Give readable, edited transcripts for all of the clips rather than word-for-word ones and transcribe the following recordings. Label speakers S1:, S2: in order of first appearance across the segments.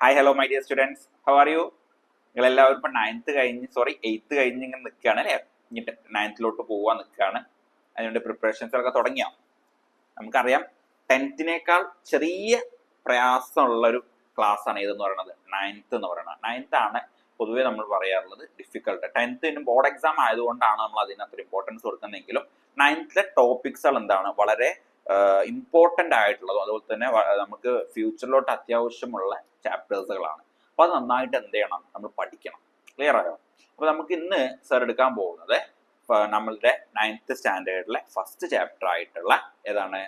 S1: Hi hello my dear students, how are you? നിങ്ങളെല്ലാവരും ഇപ്പം 8th കഴിഞ്ഞ് ഇങ്ങനെ നിൽക്കുകയാണ് അല്ലേ? ഇനി 9th പോകാൻ നിൽക്കുകയാണ്. അതിനുവേണ്ടി പ്രിപ്പറേഷൻസ് ഒക്കെ തുടങ്ങിയോ? നമുക്കറിയാം 10th ചെറിയ പ്രയാസമുള്ളൊരു ക്ലാസ് ആണ് ഇതെന്ന് പറയുന്നത് 9th എന്ന് പറയുന്നത്. 9th ആണ് പൊതുവേ നമ്മൾ പറയാറുള്ളത് ഡിഫിക്കൽട്ട്. 10th ബോർഡ് എക്സാം ആയതുകൊണ്ടാണ് നമ്മൾ അതിന് അത്ര ഇമ്പോർട്ടൻസ് കൊടുക്കുന്നതെങ്കിലും 9th ടോപ്പിക്സുകൾ എന്താണ് വളരെ ഇമ്പോർട്ടൻ്റ് ആയിട്ടുള്ളതും അതുപോലെ തന്നെ നമുക്ക് ഫ്യൂച്ചറിലോട്ട് അത്യാവശ്യമുള്ള ചാപ്റ്റേഴ്സുകളാണ്. അപ്പോൾ അത് നന്നായിട്ട് എന്ത് ചെയ്യണം, നമ്മൾ പഠിക്കണം. ക്ലിയർ ആയോ? അപ്പോൾ നമുക്ക് ഇന്ന് സർ എടുക്കാൻ പോകുന്നത് നമ്മളുടെ 9th സ്റ്റാൻഡേർഡിലെ ഫസ്റ്റ് ചാപ്റ്റർ ആയിട്ടുള്ള ഏതാണ്,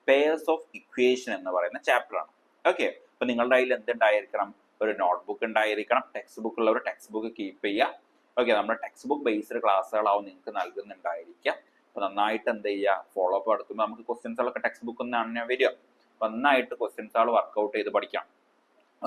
S1: പെയർസ് ഓഫ് ഇക്വേഷൻ എന്ന് പറയുന്ന ചാപ്റ്റർ ആണ്. ഓക്കെ, അപ്പോൾ നിങ്ങളുടെ കയ്യിൽ എന്തുണ്ടായിരിക്കണം, ഒരു നോട്ട്ബുക്ക് ഉണ്ടായിരിക്കണം. ടെക്സ്റ്റ് ബുക്ക് ഉള്ളവർ ടെക്സ്റ്റ് ബുക്ക് കീപ്പ് ചെയ്യുക. ഓക്കെ, നമ്മുടെ ടെക്സ്റ്റ് ബുക്ക് ബേസ്ഡ് ക്ലാസ്സുകളാവും നിങ്ങൾക്ക് നൽകുന്നുണ്ടായിരിക്കുക. അപ്പോൾ നന്നായിട്ട് എന്ത് ചെയ്യുക, ഫോളോ അപ്പ് നടത്തുമ്പോൾ നമുക്ക് ക്വസ്റ്റ്യൻസുകളൊക്കെ ടെക്സ്റ്റ് ബുക്കിൽ നിന്നാണ് വരിക. നന്നായിട്ട് ക്വസ്റ്റ്യൻസുകൾ വർക്കൗട്ട് ചെയ്ത് പഠിക്കാം.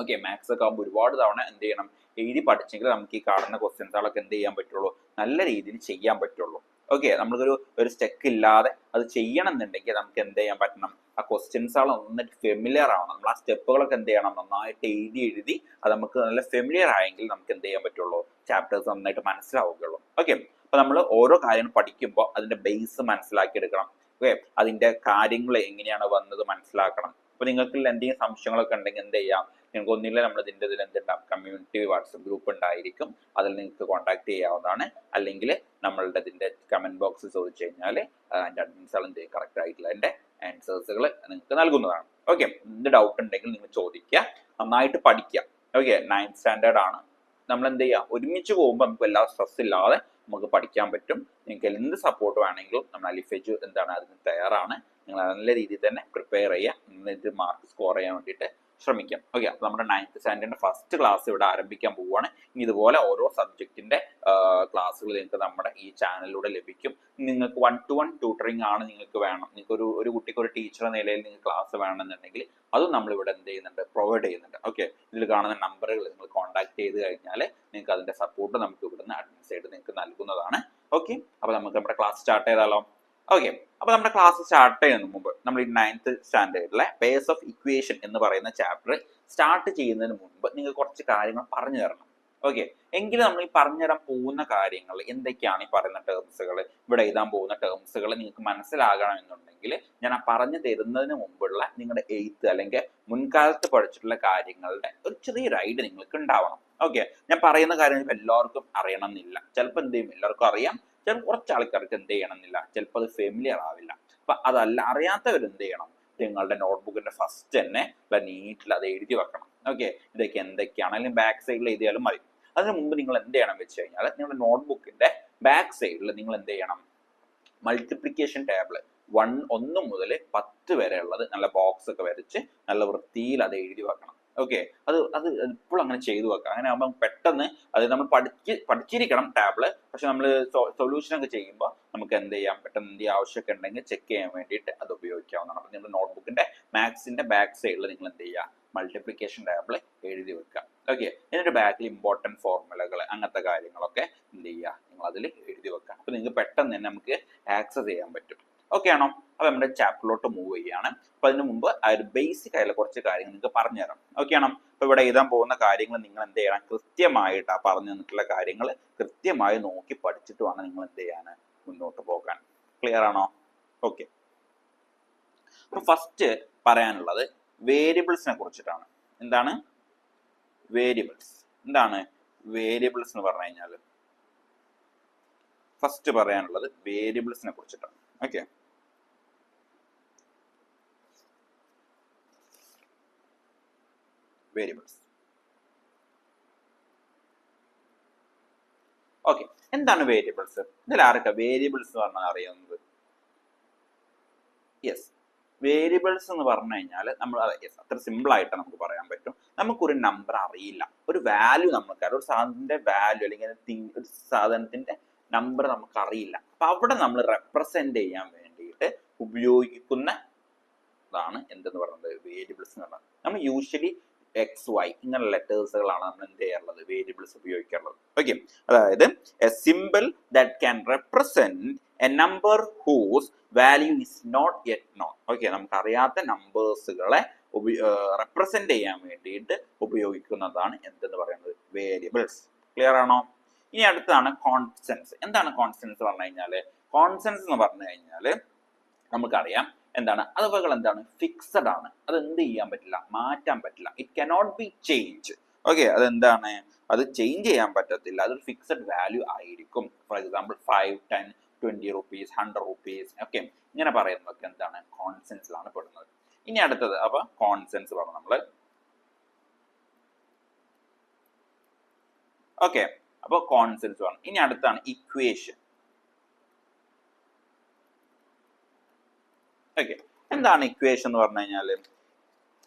S1: ഓക്കെ, മാത്സ് ഒക്കെ ആകുമ്പോൾ ഒരുപാട് തവണ എന്ത് ചെയ്യണം, എഴുതി പഠിച്ചെങ്കിൽ നമുക്ക് ഈ കാണുന്ന ക്വസ്റ്റ്യൻസുകളൊക്കെ എന്ത് ചെയ്യാൻ പറ്റുള്ളൂ, നല്ല രീതിയിൽ ചെയ്യാൻ പറ്റുള്ളൂ. ഓക്കെ, നമ്മൾക്കൊരു സ്റ്റെക്ക് ഇല്ലാതെ അത് ചെയ്യണം എന്നുണ്ടെങ്കിൽ നമുക്ക് എന്ത് ചെയ്യാൻ പറ്റണം, ആ ക്വസ്റ്റ്യൻസുകൾ നന്നായിട്ട് ഫെമിലിയർ ആവണം. നമ്മൾ ആ സ്റ്റെപ്പുകളൊക്കെ എന്ത് ചെയ്യണം, നന്നായിട്ട് എഴുതി അത് നമുക്ക് നല്ല ഫെമിലിയർ ആയെങ്കിൽ നമുക്ക് എന്ത് ചെയ്യാൻ പറ്റുള്ളൂ, ചാപ്റ്റേഴ്സ് നന്നായിട്ട് മനസ്സിലാവുകയുള്ളൂ. ഓക്കെ, അപ്പോൾ നമ്മൾ ഓരോ കാര്യങ്ങൾ പഠിക്കുമ്പോൾ അതിന്റെ ബേസ് മനസ്സിലാക്കിയെടുക്കണം. ഓക്കെ, അതിന്റെ കാര്യങ്ങൾ എങ്ങനെയാണ് വന്നത് മനസ്സിലാക്കണം. അപ്പോൾ നിങ്ങൾക്ക് എന്തെങ്കിലും സംശയങ്ങളൊക്കെ ഉണ്ടെങ്കിൽ എന്ത് ചെയ്യാം, നിങ്ങൾക്ക് ഒന്നില്ല നമ്മൾ ഇതിൻ്റെ എന്തുണ്ടാവും, കമ്മ്യൂണിറ്റി വാട്സപ്പ് ഗ്രൂപ്പ് ഉണ്ടായിരിക്കും, അതിൽ നിങ്ങൾക്ക് കോൺടാക്ട് ചെയ്യാവുന്നതാണ്. അല്ലെങ്കിൽ നമ്മളുടെ ഇതിൻ്റെ കമന്റ് ബോക്സ് ചോദിച്ചു കഴിഞ്ഞാൽ അതിൻ്റെ അഡ്മിൻസുകൾ എന്ത് ചെയ്യും, കറക്റ്റ് ആയിട്ടുള്ള അതിൻ്റെ ആൻസേഴ്സുകൾ നിങ്ങൾക്ക് നൽകുന്നതാണ്. ഓക്കെ, എന്ത് ഡൗട്ട് ഉണ്ടെങ്കിൽ നിങ്ങൾ ചോദിക്കുക, നന്നായിട്ട് പഠിക്കുക. ഓക്കെ, 9th സ്റ്റാൻഡേർഡ് ആണ്. നമ്മൾ എന്ത് ചെയ്യുക, ഒരുമിച്ച് പോകുമ്പോൾ നമുക്ക് എല്ലാ സ്ട്രെസ് ഇല്ലാതെ നമുക്ക് പഠിക്കാൻ പറ്റും. നിങ്ങൾക്ക് എന്ത് സപ്പോർട്ട് വേണമെങ്കിലും നമ്മൾ അലിഫെജ് എന്താണ് അതിന് തയ്യാറാണ്. നിങ്ങൾ നല്ല രീതിയിൽ തന്നെ പ്രിപ്പയർ ചെയ്യുക, എന്നിട്ട് മാർക്ക് സ്കോർ ചെയ്യാൻ വേണ്ടിയിട്ട് ശ്രമിക്കാം. ഓക്കെ, അപ്പോൾ നമ്മുടെ 9th സ്റ്റാൻഡേർഡിന്റെ ഫസ്റ്റ് ക്ലാസ് ഇവിടെ ആരംഭിക്കാൻ പോവുകയാണ്. ഇനി ഇതുപോലെ ഓരോ സബ്ജക്റ്റിന്റെ ക്ലാസ്സുകൾ നിങ്ങൾക്ക് നമ്മുടെ ഈ ചാനലിലൂടെ ലഭിക്കും. നിങ്ങൾക്ക് 1-to-1 ട്യൂട്ടറിംഗ് ആണ് നിങ്ങൾക്ക് വേണം, നിങ്ങൾക്ക് ഒരു കുട്ടിക്ക് ഒരു ടീച്ചർ നിലയിൽ നിങ്ങൾക്ക് ക്ലാസ് വേണമെന്നുണ്ടെങ്കിൽ അതും നമ്മൾ ഇവിടെ എന്ത് ചെയ്യുന്നുണ്ട്, പ്രൊവൈഡ് ചെയ്യുന്നുണ്ട്. ഓക്കെ, ഇതിൽ കാണുന്ന നമ്പറുകൾ നിങ്ങൾ കോൺടാക്ട് ചെയ്ത് കഴിഞ്ഞാൽ നിങ്ങൾക്ക് അതിന്റെ സപ്പോർട്ട് നമുക്ക് ഇവിടുന്ന് അഡ്മിൻ സൈഡ് നിങ്ങൾക്ക് നൽകുന്നതാണ്. ഓക്കെ, അപ്പോൾ നമുക്ക് നമ്മുടെ ക്ലാസ് സ്റ്റാർട്ട് ചെയ്താലോ? ഓക്കെ, അപ്പോൾ നമ്മുടെ ക്ലാസ് സ്റ്റാർട്ട് ചെയ്യുന്നതിന് മുമ്പ് നമ്മൾ ഈ 9th സ്റ്റാൻഡേർഡിലെ ബേസ് ഓഫ് ഇക്വേഷൻ എന്ന് പറയുന്ന ചാപ്റ്റർ സ്റ്റാർട്ട് ചെയ്യുന്നതിന് മുമ്പ് നിങ്ങൾ കുറച്ച് കാര്യങ്ങൾ പറഞ്ഞു തരണം. ഓക്കെ, എങ്കിലും നമ്മൾ ഈ പറഞ്ഞുതരാൻ പോകുന്ന കാര്യങ്ങൾ എന്തൊക്കെയാണ്, ഈ പറയുന്ന ടേംസുകൾ, ഇവിടെ എഴുതാൻ പോകുന്ന ടേംസുകൾ നിങ്ങൾക്ക് മനസ്സിലാകണം എന്നുണ്ടെങ്കിൽ ഞാൻ ആ പറഞ്ഞു തരുന്നതിന് മുമ്പുള്ള നിങ്ങളുടെ എഴുത്ത് അല്ലെങ്കിൽ മുൻകാലത്ത് പഠിച്ചിട്ടുള്ള കാര്യങ്ങളുടെ ഒരു ചെറിയൊരു ഐഡിയ നിങ്ങൾക്ക് ഉണ്ടാവണം. ഓക്കെ, ഞാൻ പറയുന്ന കാര്യങ്ങൾ എല്ലാവർക്കും അറിയണം എന്നില്ല. ചിലപ്പോൾ എന്ത് ചെയ്യും, എല്ലാവർക്കും അറിയാം, ചിലപ്പോൾ കുറച്ച് ആൾക്കാർക്ക് എന്ത് ചെയ്യണമെന്നില്ല, ചിലപ്പോൾ അത് ഫെമിലിയർ ആവില്ല. അപ്പൊ അതല്ല, അറിയാത്തവർ എന്ത് ചെയ്യണം, നിങ്ങളുടെ നോട്ട്ബുക്കിന്റെ ഫസ്റ്റ് തന്നെ നീറ്റിൽ അത് എഴുതി വെക്കണം. ഓക്കെ, ഇതൊക്കെ എന്തൊക്കെയാണ്, അല്ലെങ്കിൽ ബാക്ക് സൈഡിൽ എഴുതിയാലും മതി. അതിന് മുമ്പ് നിങ്ങൾ എന്ത് ചെയ്യണം വെച്ച് കഴിഞ്ഞാൽ, നിങ്ങളുടെ നോട്ട്ബുക്കിന്റെ ബാക്ക് സൈഡിൽ നിങ്ങൾ എന്ത് ചെയ്യണം, മൾട്ടിപ്ലിക്കേഷൻ ടേബിൾ 1 മുതൽ 10 വരെ ഉള്ളത് നല്ല ബോക്സ് ഒക്കെ വരച്ച് നല്ല വൃത്തിയിൽ അത് എഴുതി വെക്കണം. ഓക്കെ, അത് ഇപ്പോഴും അങ്ങനെ ചെയ്തു വെക്കാം. അങ്ങനെ ആകുമ്പോൾ പെട്ടെന്ന് അത് നമ്മൾ പഠിച്ചിരിക്കണം ടാബിള്. പക്ഷെ നമ്മൾ സൊല്യൂഷൻ ഒക്കെ ചെയ്യുമ്പോൾ നമുക്ക് എന്ത് ചെയ്യാം, പെട്ടെന്ന് എന്ത് ആവശ്യമൊക്കെ ഉണ്ടെങ്കിൽ ചെക്ക് ചെയ്യാൻ വേണ്ടിയിട്ട് അത് ഉപയോഗിക്കാവുന്നതാണ്. അപ്പോൾ നിങ്ങളുടെ നോട്ട്ബുക്കിന്റെ മാത്സിന്റെ ബാക്ക് സൈഡിൽ നിങ്ങൾ എന്ത് ചെയ്യുക, മൾട്ടിപ്ലിക്കേഷൻ ടേബിൾ എഴുതി വെക്കുക. ഓക്കെ, ഇതിന്റെ ബാക്കിൽ ഇമ്പോർട്ടൻറ്റ് ഫോർമുലകൾ അങ്ങനത്തെ കാര്യങ്ങളൊക്കെ എന്ത് ചെയ്യുക, നിങ്ങൾ അതിൽ എഴുതി വെക്കുക. അപ്പോൾ നിങ്ങൾക്ക് പെട്ടെന്ന് തന്നെ നമുക്ക് ആക്സസ് ചെയ്യാൻ പറ്റും. ഓക്കെ ആണോ? അപ്പോൾ നമ്മുടെ ചാപ്റ്ററിലോട്ട് മൂവ് ചെയ്യുകയാണ്. അപ്പോൾ അതിന് മുമ്പ് ആ ഒരു ബേസിക് ആയിട്ടുള്ള കുറച്ച് കാര്യങ്ങൾ നിങ്ങൾക്ക് പറഞ്ഞു തരാം. ഓക്കെ ആണോ? അപ്പോൾ ഇവിടെ എഴുതാൻ പോകുന്ന കാര്യങ്ങൾ നിങ്ങൾ എന്ത് ചെയ്യണം, കൃത്യമായിട്ട് ആ പറഞ്ഞു തന്നിട്ടുള്ള കാര്യങ്ങൾ കൃത്യമായി നോക്കി പഠിച്ചിട്ട് വേണം നിങ്ങൾ എന്ത് ചെയ്യാൻ, മുന്നോട്ട് പോകാൻ. ക്ലിയർ ആണോ? ഓക്കെ, അപ്പോൾ ഫസ്റ്റ് പറയാനുള്ളത് വേരിയബിൾസിനെ കുറിച്ചിട്ടാണ്. എന്താണ് വേരിയബിൾസ്? എന്താണ് വേരിയബിൾസ് എന്ന് പറഞ്ഞു കഴിഞ്ഞാൽ ഫസ്റ്റ് പറയാനുള്ളത് വേരിയബിൾസിനെ കുറിച്ചിട്ടാണ്. Okay, variables. ഓക്കെ, എന്താണ് വേരിയബിൾസ്? ഇതിൽ ആരൊക്കെ വേരിയബിൾസ് എന്ന് പറഞ്ഞാൽ അറിയുന്നത്? യെസ്, വേരിയബിൾസ് എന്ന് പറഞ്ഞു കഴിഞ്ഞാൽ നമ്മൾ അത്ര സിമ്പിൾ ആയിട്ട് നമുക്ക് പറയാൻ പറ്റും. നമുക്കൊരു നമ്പർ അറിയില്ല, ഒരു വാല്യൂ നമുക്കറിയാം, ഒരു സാധനത്തിന്റെ വാല്യൂ അല്ലെങ്കിൽ ഒരു സാധനത്തിന്റെ നമ്പർ നമുക്ക് അറിയില്ല. അപ്പൊ അവിടെ നമ്മൾ റെപ്രസെന്റ് ചെയ്യാൻ വേണ്ടിയിട്ട് ഉപയോഗിക്കുന്നതാണ് എന്തെന്ന് പറയുന്നത്, വേരിയബിൾസ് എന്ന് പറയുന്നത്. നമ്മൾ യൂഷ്വലി എക്സ് വൈ ഇങ്ങനെ ലെറ്റേഴ്സുകളാണ് നമ്മൾ എന്ത് ചെയ്യാറുള്ളത്, വേരിയബിൾസ് ഉപയോഗിക്കാറുള്ളത്. ഓക്കെ, അതായത് a symbol that can represent a number whose value is not yet known. Okay, നമുക്ക് അറിയാത്ത നമ്പേഴ്സുകളെ റെപ്രസെന്റ് ചെയ്യാൻ വേണ്ടിയിട്ട് ഉപയോഗിക്കുന്നതാണ് എന്തെന്ന് പറയുന്നത്, വേരിയബിൾസ്. ക്ലിയർ ആണോ? ഇനി അടുത്താണ് കോൺസ്റ്റൻസ്. എന്താണ് കോൺസ്റ്റൻസ് പറഞ്ഞു കഴിഞ്ഞാല്, കോൺസ്റ്റൻസ് എന്ന് പറഞ്ഞു കഴിഞ്ഞാല് നമുക്കറിയാം എന്താണ്, അതുപോലെ എന്താണ്, ഫിക്സഡ് ആണ്. അത് എന്ത് ചെയ്യാൻ പറ്റില്ല, മാറ്റാൻ പറ്റില്ല. It cannot be change. Okay, അതെന്താണ്, അത് ചേഞ്ച് ചെയ്യാൻ പറ്റത്തില്ല. അതൊരു ഫിക്സഡ് വാല്യൂ ആയിരിക്കും. For example 5, 10, 20 rupees, 100 rupees. Okay, ഇങ്ങനെ പറയുന്നതൊക്കെ എന്താണ്, കോൺസ്റ്റൻസിലാണ് പെടുന്നത്. ഇനി അടുത്തത്, അപ്പൊ കോൺസ്റ്റൻസ് പറഞ്ഞു നമ്മള്. ഓക്കെ, അപ്പൊ കോൺസ്റ്റൻസ് പറഞ്ഞു. ഇനി അടുത്താണ് ഇക്വേഷൻ. ഓക്കെ, എന്താണ് ഇക്വേഷൻ എന്ന് പറഞ്ഞു കഴിഞ്ഞാല്,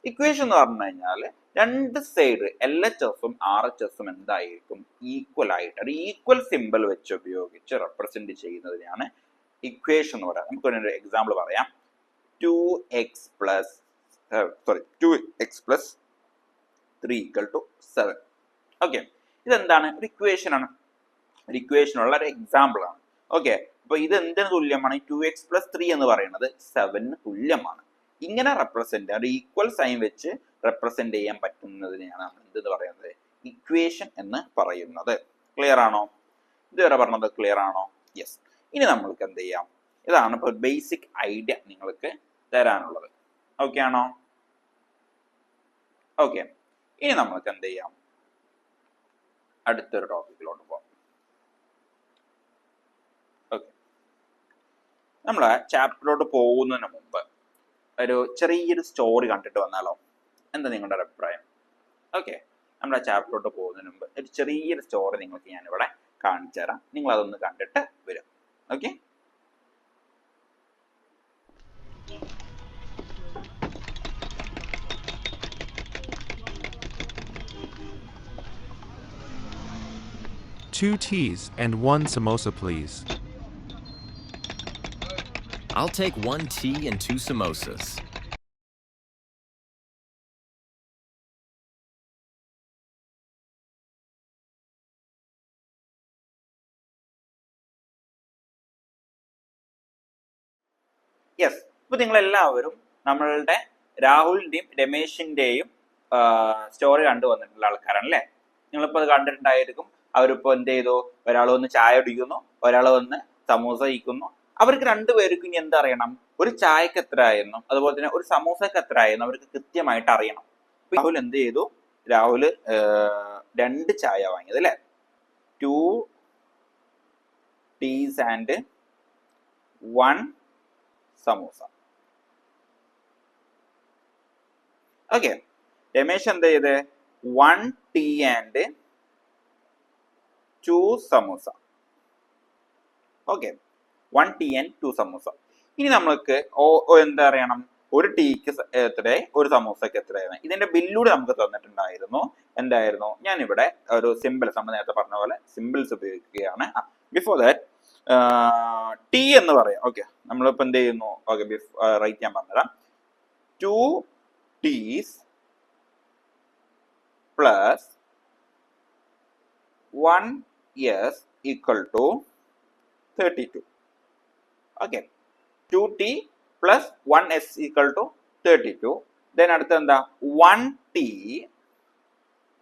S1: ഇക്വേഷൻ എന്ന് പറഞ്ഞു കഴിഞ്ഞാല് രണ്ട് സൈഡ് LHSഉം RHSഉം എന്തായിരിക്കും, ഈക്വൽ ആയിട്ട്, ഒരു ഈക്വൽ സിമ്പിൾ വെച്ച് ഉപയോഗിച്ച് റെപ്രസെന്റ് ചെയ്യുന്നതിനാണ് ഇക്വേഷൻ എന്ന് പറയുന്നത്. നമുക്കൊരു എക്സാമ്പിൾ പറയാം. 2x plus 3 = 7. ഓക്കെ, ഇതെന്താണ്, ഒരു ഇക്വേഷൻ ആണ്. ഒരു ഇക്വേഷനുള്ള ഒരു എക്സാമ്പിൾ ആണ്. ഓക്കെ, അപ്പൊ ഇത് എന്തിന് തുല്യമാണ്, 2x + 3 എന്ന് പറയുന്നത് 7 തുല്യമാണ്. ഇങ്ങനെ റെപ്രസെന്റ്, ഒരു ഈക്വൽ സൈൻ വെച്ച് റെപ്രസെന്റ് ചെയ്യാൻ പറ്റുന്നതിനെയാണ് നമ്മൾ എന്തെന്ന് പറയുന്നത്, ഇക്വേഷൻ എന്ന് പറയുന്നത്. ക്ലിയർ ആണോ? ഇതുവരെ പറഞ്ഞത് ക്ലിയർ ആണോ? യെസ്. ഇനി നമ്മൾക്ക് എന്ത് ചെയ്യാം, ഇതാണ് ഇപ്പൊ ബേസിക് ഐഡിയ നിങ്ങൾക്ക് തരാനുള്ളത്. ഓക്കെ ആണോ? ഓക്കെ, ഇനി നമ്മൾക്ക് എന്ത് ചെയ്യാം, അടുത്തൊരു ടോപ്പിക്കിലോട്ട് പോകാം. ഓക്കെ, നമ്മളെ ചാപ്റ്ററിലോട്ട് പോകുന്നതിന് മുമ്പ് ഒരു ചെറിയൊരു സ്റ്റോറി കണ്ടിട്ട് വന്നാലോ? എന്താ നിങ്ങളുടെ അഭിപ്രായം? ഓക്കെ, നമ്മുടെ ചാപ്റ്ററിലോട്ട് പോകുന്നതിന് മുമ്പ് ഒരു ചെറിയൊരു സ്റ്റോറി നിങ്ങൾക്ക് ഞാനിവിടെ കാണിച്ചു തരാം. നിങ്ങൾ അതൊന്ന് കണ്ടിട്ട് വരും. Okay,
S2: Two teas and one samosa, please.
S3: I'll take 1 tea and 2 samosas.
S1: Yes. ഇപ്പൊ നിങ്ങളെല്ലാവരും നമ്മളുടെ രാഹുലിന്റെയും രമേശിന്റെയും സ്റ്റോറി കണ്ടുവന്നിട്ടുള്ള ആൾക്കാരാണ് അല്ലേ? നിങ്ങളിപ്പോ അത് കണ്ടിട്ടുണ്ടായിരിക്കും. അവരിപ്പോ എന്ത് ചെയ്തു, ഒരാൾ വന്ന് ചായ കുടിക്കുന്നു, ഒരാൾ വന്ന് സമൂസ കഴിക്കുന്നു. അവർക്ക് രണ്ടുപേർക്കും ഇനി എന്തറിയണം, ഒരു ചായക്ക് എത്ര ആയെന്നും അതുപോലെ തന്നെ ഒരു സമൂസക്ക് എത്ര ആയെന്നും അവർക്ക് കൃത്യമായിട്ട് അറിയണം. രാഹുൽ എന്ത് ചെയ്തു, രാഹുല് 2 ചായ വാങ്ങിയത് അല്ലെ, 2 teas and 1 samosa. Okay, Ramesh എന്ത് ചെയ്ത് 1 tea and 2 samosa. Okay, 1 tea and 2 samosa. ഇനി നമ്മൾക്ക് എന്താ അറിയണം, ഒരു ടീക്ക് എത്ര, ഒരു സമൂസക്ക് എത്രയാണ്. ഇതിന്റെ ബില്ലൂടെ നമുക്ക് തന്നിട്ടുണ്ടായിരുന്നു. എന്തായിരുന്നു, ഞാനിവിടെ ഒരു സിമ്പിൾസ്, നമ്മൾ നേരത്തെ പറഞ്ഞ പോലെ സിമ്പിൾസ് ഉപയോഗിക്കുകയാണ്. ബിഫോർ ദാറ്റ് ടി എന്ന് പറയാം. ഓക്കെ, നമ്മളിപ്പോ എന്ത് ചെയ്യുന്നു, ഓക്കെ റൈറ്റ് ഞാൻ പറഞ്ഞുതരാം. 2 teas plus 1 s equal to 32. Okay, 2 t plus 1 s equal to 32. then അടുത്ത എന്താ, 1 t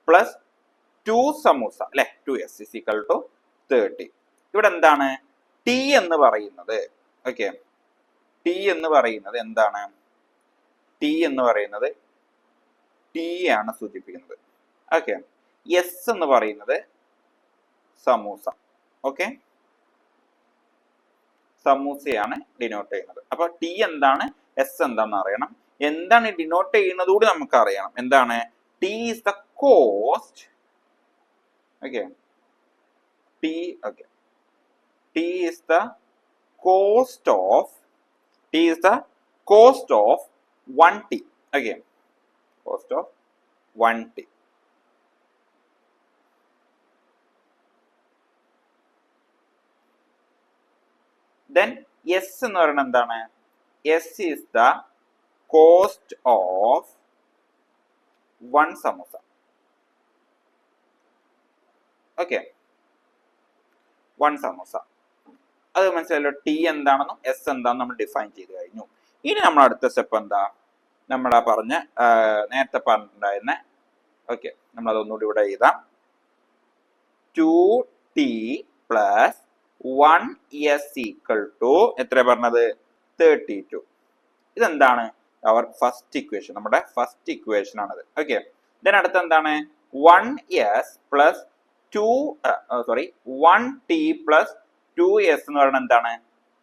S1: plus 2 സമൂസ അല്ലെ, 2s is equal to 30. ഇവിടെ എന്താണ് t എന്ന് പറയുന്നത്? ഓക്കെ, t എന്ന് പറയുന്നത് എന്താണ്, t എന്ന് പറയുന്നത് t ആണ് സൂചിപ്പിക്കുന്നത്. ഓക്കെ, s എന്ന് പറയുന്നത് സമൂസ. ഓക്കെ, സമൂസയാണ് ഡിനോട്ട് ചെയ്യുന്നത്. അപ്പൊ t എന്താണ്, s എന്താണെന്ന് അറിയണം. എന്താണ് ഡിനോട്ട് ചെയ്യുന്നത് കൂടി നമുക്ക് അറിയണം. എന്താണ്, t is the cost. Okay, t okay, t is the cost of 1 t. Okay, cost of 1 t. then s എന്ന് പറയുന്നത് എന്താണ്, s is the cost of 1 samosa. Okay, 1 samosa. അത് മനസ്സിലല്ലോ. ടി എന്താണെന്നും എസ് എന്താണെന്നും നമ്മൾ ഡിഫൈൻ ചെയ്ത് കഴിഞ്ഞു. ഇനി നമ്മൾ അടുത്ത സ്റ്റെപ്പ് എന്താ, നമ്മളാ പറഞ്ഞ നേരത്തെ പറഞ്ഞിട്ടുണ്ടായിരുന്ന, ഓക്കെ, നമ്മളതൊന്നുകൂടി ഇവിടെ എഴുതാം. 2t plus 1s equal to എത്ര പറഞ്ഞത്, 32. ഇതെന്താണ്, അവർ ഫസ്റ്റ് ഇക്വേഷൻ, നമ്മുടെ ഫസ്റ്റ് ഇക്വേഷൻ ആണത്. ഓക്കെ, ദെൻ അടുത്ത എന്താണ്, 1s plus 1t plus 2s എന്ന് പറയുന്നത് എന്താണ്,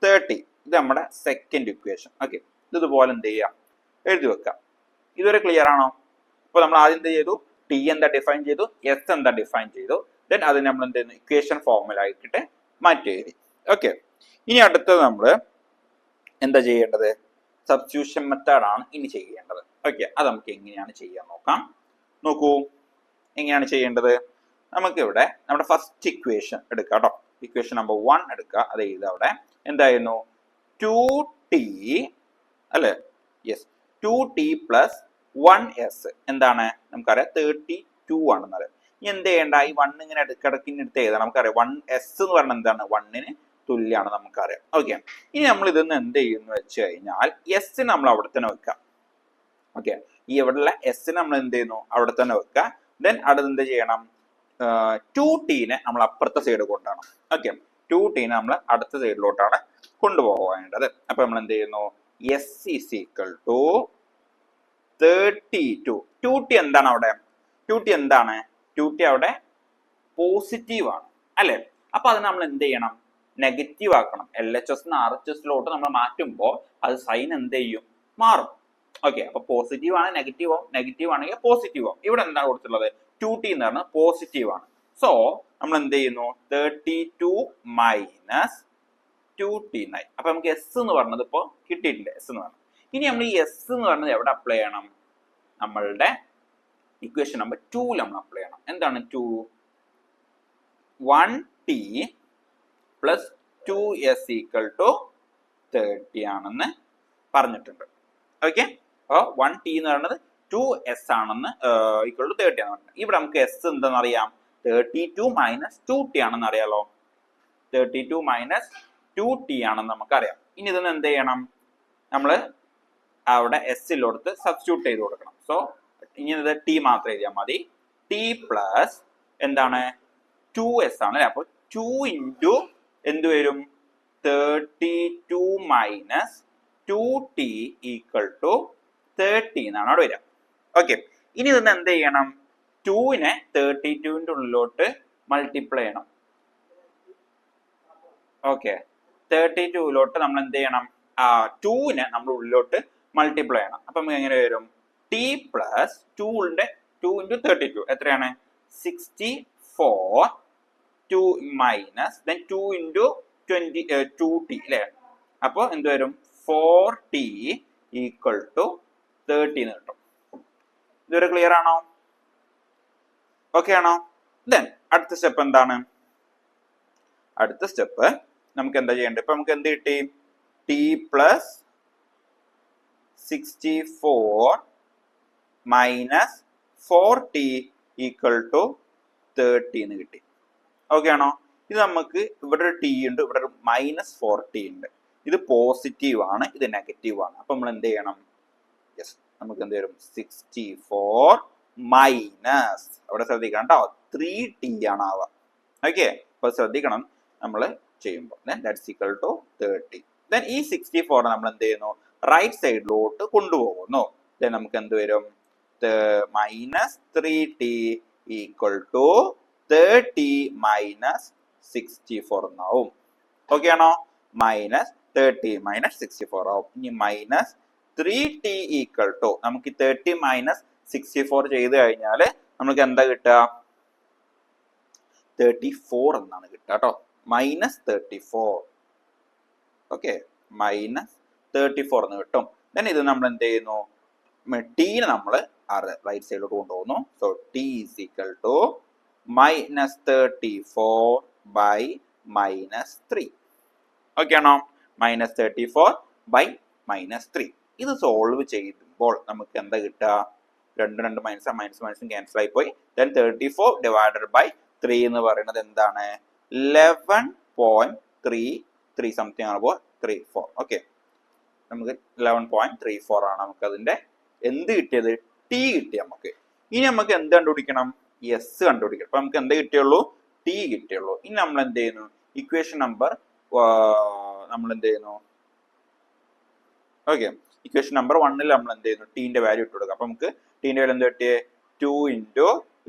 S1: 30. ഇത് നമ്മുടെ സെക്കൻഡ് ഇക്വേഷൻ. ഓക്കെ, ഇതുപോലെ എന്ത് ചെയ്യാം, എഴുതി വെക്കാം. ഇതുവരെ ക്ലിയർ ആണോ? അപ്പൊ നമ്മൾ ആദ്യം എന്ത് ചെയ്തു, ടി എന്താ ഡിഫൈൻ ചെയ്തു, എസ് എന്താ ഡിഫൈൻ ചെയ്തു, ദെൻ അത് നമ്മൾ എന്ത് ചെയ്യുന്നു, ഇക്വേഷൻ ഫോർമുലായിട്ട് മാറ്റി എഴുതി. ഓക്കെ, ഇനി അടുത്തത് നമ്മൾ എന്താ ചെയ്യേണ്ടത്, സബ്സ്റ്റിറ്റ്യൂഷൻ മെത്തേഡ് ആണ് ഇനി ചെയ്യേണ്ടത്. ഓക്കെ, അത് നമുക്ക് എങ്ങനെയാണ് ചെയ്യാൻ നോക്കാം. നോക്കൂ, എങ്ങനെയാണ് ചെയ്യേണ്ടത്. നമുക്കിവിടെ നമ്മുടെ ഫസ്റ്റ് ഇക്വേഷൻ എടുക്കാം കേട്ടോ. ഇക്വേഷൻ നമ്പർ 1 എടുക്കുക, അത് എഴുതുക. അവിടെ എന്തായിരുന്നു, 2t അല്ലെ, യെസ്, 2t പ്ലസ് 1s എന്താണ്, നമുക്കറിയാം 32 ആണെന്ന് അറിയാം. ഇനി എന്ത് ചെയ്യേണ്ട, ഈ 1 ഇങ്ങനെ ഇടയ്ക്കിടയ്ക്ക് എടുത്ത് എഴുതാം. നമുക്കറിയാം 1s എന്ന് പറഞ്ഞാൽ എന്താണ്, 1ന് തുല്യമാണ് നമുക്കറിയാം. ഓക്കെ, ഇനി നമ്മൾ ഇതൊന്ന് എന്ത് ചെയ്യുന്നു വെച്ച് കഴിഞ്ഞാൽ, എസ് നമ്മൾ അവിടെ തന്നെ വെക്കാം. ഓക്കെ, ഈ ഇവിടെയുള്ള എസ് നമ്മൾ എന്ത് ചെയ്യുന്നു, അവിടെ തന്നെ വെക്കുക. ദെൻ അടുത്ത് എന്ത് ചെയ്യണം, 2tനെ നമ്മൾ അപ്പുറത്തെ സൈഡ് കൊണ്ടുപോകണം. ഓക്കെ, 2tനെ നമ്മൾ അടുത്ത സൈഡിലോട്ടാണ് കൊണ്ടുപോകേണ്ടത്. അപ്പൊ നമ്മൾ എന്ത് ചെയ്യുന്നു, S is equal to 32. 2t എന്താണ് അവിടെ, 2t എന്താണ്, 2t അവിടെ പോസിറ്റീവ് ആണ് അല്ലെ. അപ്പൊ അത് നമ്മൾ എന്ത് ചെയ്യണം, നെഗറ്റീവ് ആക്കണം. LHS RHSലോട്ട് നമ്മൾ മാറ്റുമ്പോൾ അത് സൈൻ എന്ത് ചെയ്യും, മാറും. ഓക്കെ, അപ്പൊ പോസിറ്റീവ് ആണ് നെഗറ്റീവ് ആവും, നെഗറ്റീവ് ആണെങ്കിൽ പോസിറ്റീവ് ആവും. ഇവിടെ എന്താണ് കൊടുത്തിട്ടുള്ളത്, 2t എന്ന് പറഞ്ഞാൽ പോസിറ്റീവ് ആണ്. സോ നമ്മൾ എന്ത് ചെയ്യുന്നു, 32 മൈനസ് 2t9. അപ്പൊ നമുക്ക് എസ് എന്ന് പറഞ്ഞത് ഇപ്പോ കിട്ടിയിട്ടില്ല, എസ് എന്ന് പറഞ്ഞത്. ഇനി നമ്മൾ ഈ എസ് എന്ന് പറഞ്ഞത് എവിടെ അപ്ലൈ ചെയ്യണം, നമ്മളുടെ ഇക്വേഷൻ നമ്പർ 2 നമ്മൾ അപ്ലൈ ചെയ്യണം. എന്താണ് 2, 1t plus 2s equal to 30 ആണെന്ന് പറഞ്ഞിട്ടുണ്ട്. ഓക്കെ, അപ്പോൾ 1t എന്ന് പറയുന്നത് 2s ആണെന്ന് ഈക്വൽ ടു 30 ആണ്. ഇവിടെ നമുക്ക് എസ് എന്താണെന്ന് അറിയാം, 32 മൈനസ് 2t ആണെന്ന് അറിയാലോ. 32 മൈനസ് 2t ആണെന്ന് നമുക്കറിയാം. ഇനി ഇതൊന്ന് എന്ത് ചെയ്യണം, നമ്മൾ അവിടെ എസ്സിലോടുത്ത് സബ്സ്റ്റിറ്റ്യൂട്ട് ചെയ്ത് കൊടുക്കണം. സോ ഇനി ഇത് ടി മാത്രം എഴുതിയാൽ മതി. ടി പ്ലസ് എന്താണ്, 2s ആണ് അല്ലെ. അപ്പോൾ 2 ഇൻറ്റു എന്ത് വരും, 32 മൈനസ് 2t ഈക്വൽ ടു 30 എന്നാണ് അവിടെ വരിക. ഓക്കെ, ഇനി ഇതൊന്ന് എന്ത് ചെയ്യണം, 2നെ 32ന്റെ ഉള്ളിലോട്ട് മൾട്ടിപ്ലൈ ചെയ്യണം. ഓക്കെ, 32ലോട്ട് നമ്മൾ എന്ത് ചെയ്യണം, 2നെ നമ്മൾ ഉള്ളിലോട്ട് മൾട്ടിപ്ലൈ ചെയ്യണം. അപ്പൊ നമുക്ക് എങ്ങനെ വരും, ടി പ്ലസ് 2 ഇൻറ്റു 32 എത്രയാണ്, 64, 2 മൈനസ് ദെൻ 2 ഇൻറ്റു 2t അല്ലേ. അപ്പോൾ എന്ത് വരും, 4t ഈക്വൽ ടു 30 എന്ന് കിട്ടും. ഇതുവരെ ക്ലിയർ ആണോ, ഓക്കെ ആണോ? ദെൻ അടുത്ത സ്റ്റെപ്പ് എന്താണ്, അടുത്ത സ്റ്റെപ്പ് നമുക്ക് എന്താ ചെയ്യേണ്ടത്, ഇപ്പൊ നമുക്ക് എന്ത് കിട്ടി, t plus 64 minus 4t equal to 30 എന്ന് കിട്ടി. ഓക്കെ ആണോ? ഇത് നമുക്ക് ഇവിടെ ഒരു ടി ഉണ്ട്, ഇവിടെ ഒരു -4t ഉണ്ട്. ഇത് പോസിറ്റീവ് ആണ്, ഇത് നെഗറ്റീവ് ആണ്. അപ്പൊ നമ്മൾ എന്ത് ചെയ്യണം, യെസ്, നമുക്ക് എന്ത് വരും, 64 മൈനസ്, അവിടെ ശ്രദ്ധിക്കണം കേട്ടോ, 3t ആണ് ആവുക. ഓക്കെ, അപ്പൊ ശ്രദ്ധിക്കണം നമ്മൾ ചെയ്യുമ്പോൾ. That's equal to 30. ദെൻ ഈ 64 നമ്മൾ എന്ത് ചെയ്യുന്നു, റൈറ്റ് സൈഡിലോട്ട് കൊണ്ടുപോകുന്നു. ദെൻ നമുക്ക് എന്ത് വരും, -3t ഈക്വൽ ടു 30 മൈനസ് 64 എന്നാവും. ഓക്കെ ആണോ? -30 മൈനസ് 64 ആവും. ഇനി -3t ഈക്വൽ ടു, നമുക്ക് 30 മൈനസ് 64 ചെയ്ത് കഴിഞ്ഞാൽ നമുക്ക് എന്താ കിട്ടുക, 34 എന്നാണ് കിട്ടുക കേട്ടോ. -34. ഓക്കെ, -34 എന്ന് കിട്ടും. ദെൻ ഇത് നമ്മൾ എന്ത് ചെയ്യുന്നു, ടീനെ നമ്മൾ റൈറ്റ് സൈഡിലോട്ട് കൊണ്ടുപോകുന്നു. So t is equal to -34 by -3. Okay ആണോ? -34 ബൈ -3. ഇത് സോൾവ് ചെയ്യുമ്പോൾ നമുക്ക് എന്താ കിട്ടുക, രണ്ട് മൈനസും ക്യാൻസൽ ആയി പോയി. ദെൻ 34 ഡിവൈഡഡ് ബൈ 3 എന്ന് പറയുന്നത് എന്താണ്? 11.33 സംതിങ് ആകുമ്പോൾ 34. ഓക്കെ, നമുക്ക് 11.34 ആണ് നമുക്ക് അതിന്റെ എന്ത് കിട്ടിയത്? ടി കിട്ടി നമുക്ക്. ഇനി നമുക്ക് എന്ത് കണ്ടുപിടിക്കണം? എസ് കണ്ടുപിടിക്കണം. അപ്പൊ നമുക്ക് എന്ത് കിട്ടിയുള്ളൂ? ടി കിട്ടിയുള്ളൂ. ഇനി നമ്മൾ എന്ത് ചെയ്യുന്നു? ഇക്വേഷൻ നമ്പർ നമ്മൾ എന്ത് ചെയ്യുന്നു? ഓക്കെ, ഇക്വേഷൻ നമ്പർ 1 നമ്മൾ എന്ത് ചെയ്യുന്നു? ടീന്റെ വാല്യൂ ഇട്ട് കൊടുക്കുക. അപ്പൊ നമുക്ക് ടീന്റെ വാല്യൂ എന്ത് കിട്ടിയേ? 2 ×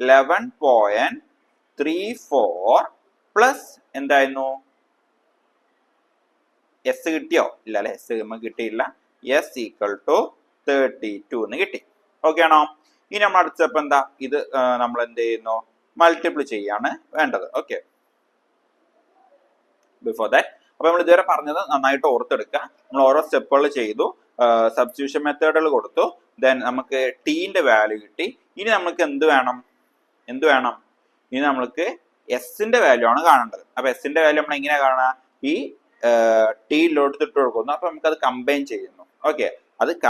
S1: 11.34 പ്ലസ് എന്തായിരുന്നു? എസ് കിട്ടിയോ? ഇല്ല അല്ലെ, എസ് നമുക്ക് കിട്ടിയില്ല. എസ് ഈക്വൽ ടു 32 എന്ന് കിട്ടി. ഓക്കെ ആണോ? ഇനി നമ്മൾ അടുത്തപ്പോ എന്താ? ഇത് നമ്മൾ എന്ത് ചെയ്യുന്നു? മൾട്ടിപ്ലൈ ചെയ്യാണ് വേണ്ടത്. ഓക്കെ, ബിഫോർ ദാറ്റ് അപ്പൊ നമ്മൾ ഇതുവരെ പറഞ്ഞത് നന്നായിട്ട് ഓർത്തെടുക്കുക. നമ്മൾ ഓരോ സ്റ്റെപ്പുകൾ ചെയ്തു, സബ്സ്റ്റിറ്റ്യൂഷൻ മെത്തേഡുകൾ കൊടുത്തു, ദെൻ നമുക്ക് ടീന്റെ വാല്യൂ കിട്ടി. ഇനി നമുക്ക് എന്ത് വേണം? ഇനി നമ്മൾക്ക് എസിന്റെ വാല്യൂ ആണ് കാണേണ്ടത്. അപ്പൊ എസിന്റെ വാല്യൂ നമ്മൾ എങ്ങനെയാ കാണുക? ഈ ടീയിലോട്ട് ഇട്ട് കൊടുക്കുന്നു. അപ്പൊ നമുക്ക് അത് കമ്പൈൻ ചെയ്യുന്നു. ഓക്കെ, നമുക്ക്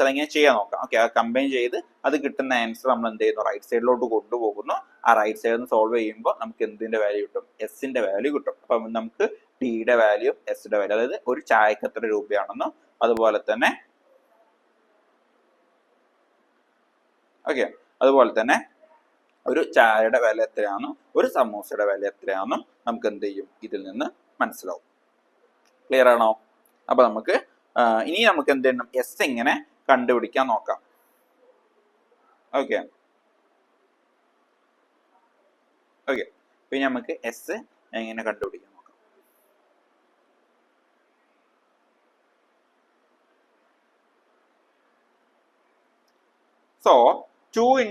S1: അതെങ്ങനെ ചെയ്യാൻ നോക്കാം. ഓക്കെ, അത് കമ്പൈൻ ചെയ്ത് അത് കിട്ടുന്ന ആൻസർ നമ്മൾ എന്ത് ചെയ്യുന്നു? റൈറ്റ് സൈഡിലോട്ട് കൊണ്ടുപോകുന്നു. ആ റൈറ്റ് സൈഡിൽ നിന്ന് സോൾവ് ചെയ്യുമ്പോൾ നമുക്ക് എന്തിന്റെ വാല്യൂ കിട്ടും? എസിന്റെ വാല്യൂ കിട്ടും. അപ്പൊ നമുക്ക് ടിയുടെ വാല്യൂ എസിന്റെ വാല്യൂ, അതായത് ഒരു ചായക്ക് എത്ര രൂപയാണെന്നും അതുപോലെ തന്നെ ഒരു ചായയുടെ വില എത്രയാണെന്നും ഒരു സമൂസയുടെ വില എത്രയാണെന്നും നമുക്ക് എന്ത് ചെയ്യും? ഇതിൽ നിന്ന് മനസ്സിലാവും. ക്ലിയർ ആണോ? അപ്പൊ നമുക്ക് ഇനി നമുക്ക് എന്ത് ചെയ്യണം? എസ് എങ്ങനെ കണ്ടുപിടിക്കാൻ നോക്കാം. ഓക്കെ, പിന്നെ നമുക്ക് എസ് എങ്ങനെ കണ്ടുപിടിക്കാൻ നോക്കാം. സോ 2 ×